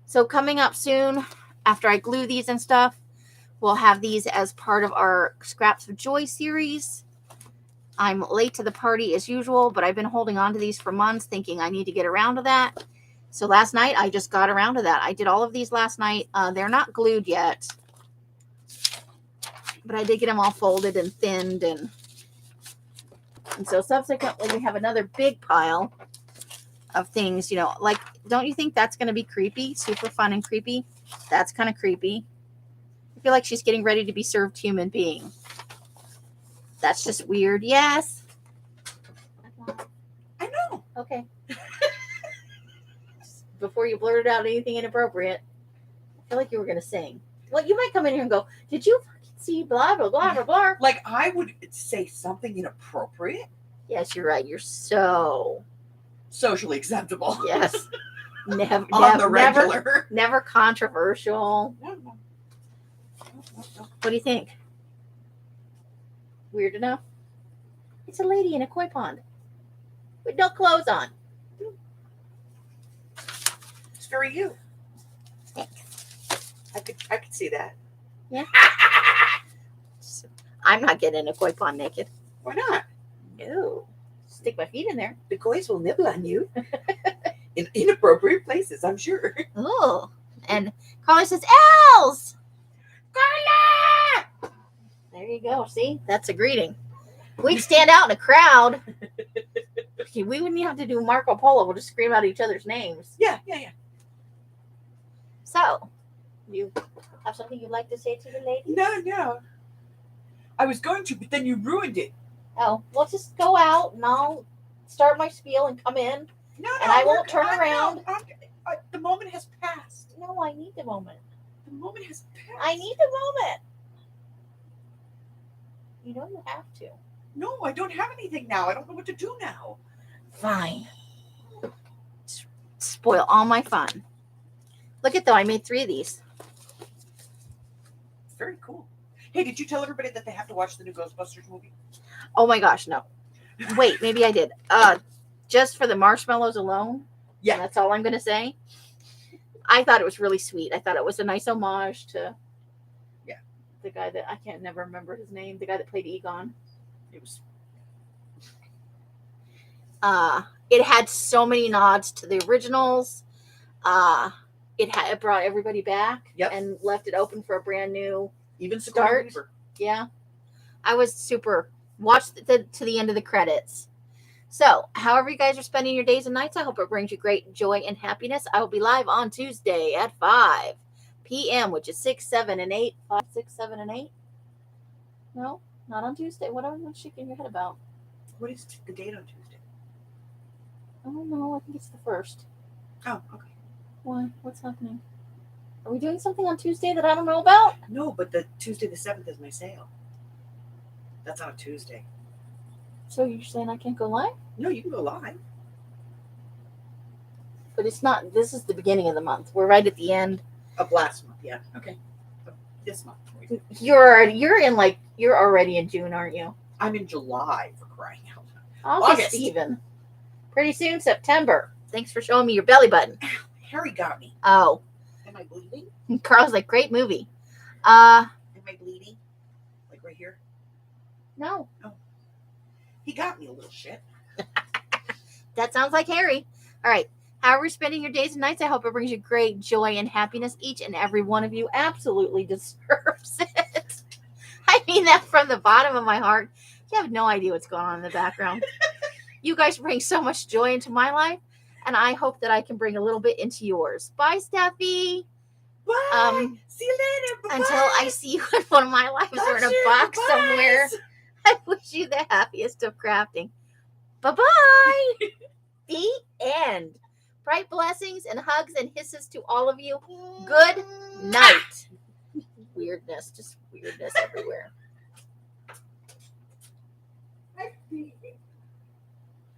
So coming up soon, after I glue these and stuff, we'll have these as part of our Scraps of Joy series. I'm late to the party as usual, but I've been holding on to these for months thinking I need to get around to that. So last night I just got around to that. I did all of these last night. They're not glued yet, but I did get them all folded and thinned. And so subsequently we have another big pile of things, you know, like, don't you think that's going to be creepy? Super fun and creepy. That's kind of creepy. I feel like she's getting ready to be served human being. That's just weird. Yes. I know. Okay. Before you blurted out anything inappropriate, I feel like you were going to sing. Well, you might come in here and go, did you fucking see blah, blah, blah, blah, blah? Like, I would say something inappropriate. Yes, you're right. You're so Socially acceptable. yes. Never, On the regular. Never controversial. No. What do you think? Weird enough? It's a lady in a koi pond with no clothes on. It's very you. Thanks. I could see that. Yeah. I'm not getting in a koi pond naked. Why not? No. Stick my feet in there. The kois will nibble on you in inappropriate places, I'm sure. Oh. And Collage says, "Els!" Carla! There you go. See? That's a greeting. We'd stand out in a crowd. We wouldn't even have to do Marco Polo. We'll just scream out each other's names. Yeah. So, you have something you'd like to say to the lady? No. I was going to, but then you ruined it. Oh, we'll just go out and I'll start my spiel and come in. No, And I won't turn around. The moment has passed. No, I need the moment. The moment has passed. I need the moment. You know you have to. No, I don't have anything now. I don't know what to do now. Fine. Spoil all my fun. Look at though, I made 3 of these. Very cool. Hey, did you tell everybody that they have to watch the new Ghostbusters movie? Oh my gosh, no. Wait, maybe I did. Just for the marshmallows alone. Yeah. That's all I'm going to say. I thought it was really sweet. I thought it was a nice homage to the guy that I can't never remember his name, the guy that played Egon. It was. It had so many nods to the originals. It brought everybody back and left it open for a brand new Even start. Yeah. I was super watched to the end of the credits. So, however you guys are spending your days and nights, I hope it brings you great joy and happiness. I will be live on Tuesday at 5 p.m., which is 6, 7, and 8. 5, 6, 7, and 8? No, not on Tuesday. What are you shaking your head about? What is the date on Tuesday? I don't know. I think it's the 1st. Oh, okay. Why? What's happening? Are we doing something on Tuesday that I don't know about? No, but the Tuesday the 7th is my sale. That's on a Tuesday. So you're saying I can't go live? No, you can go live. But it's not. This is the beginning of the month. We're right at the end. Of last month, yeah. Okay. This month. You're already in June, aren't you? I'm in July, for crying out loud. August even. Pretty soon, September. Thanks for showing me your belly button. Harry got me. Oh. Am I bleeding? Carl's like, great movie. Am I bleeding? Like right here? No. Oh. He got me a little shit. That sounds like Harry. All right. However you're spending your days and nights, I hope it brings you great joy and happiness. Each and every one of you absolutely deserves it. I mean that from the bottom of my heart. You have no idea what's going on in the background. You guys bring so much joy into my life, and I hope that I can bring a little bit into yours. Bye, Steffi. Bye. See you later. Bye-bye. Until I see you in one of my lives or in a box somewhere, I wish you the happiest of crafting. Bye-bye. The end. Bright blessings and hugs and hisses to all of you. Good night. Weirdness, just weirdness everywhere.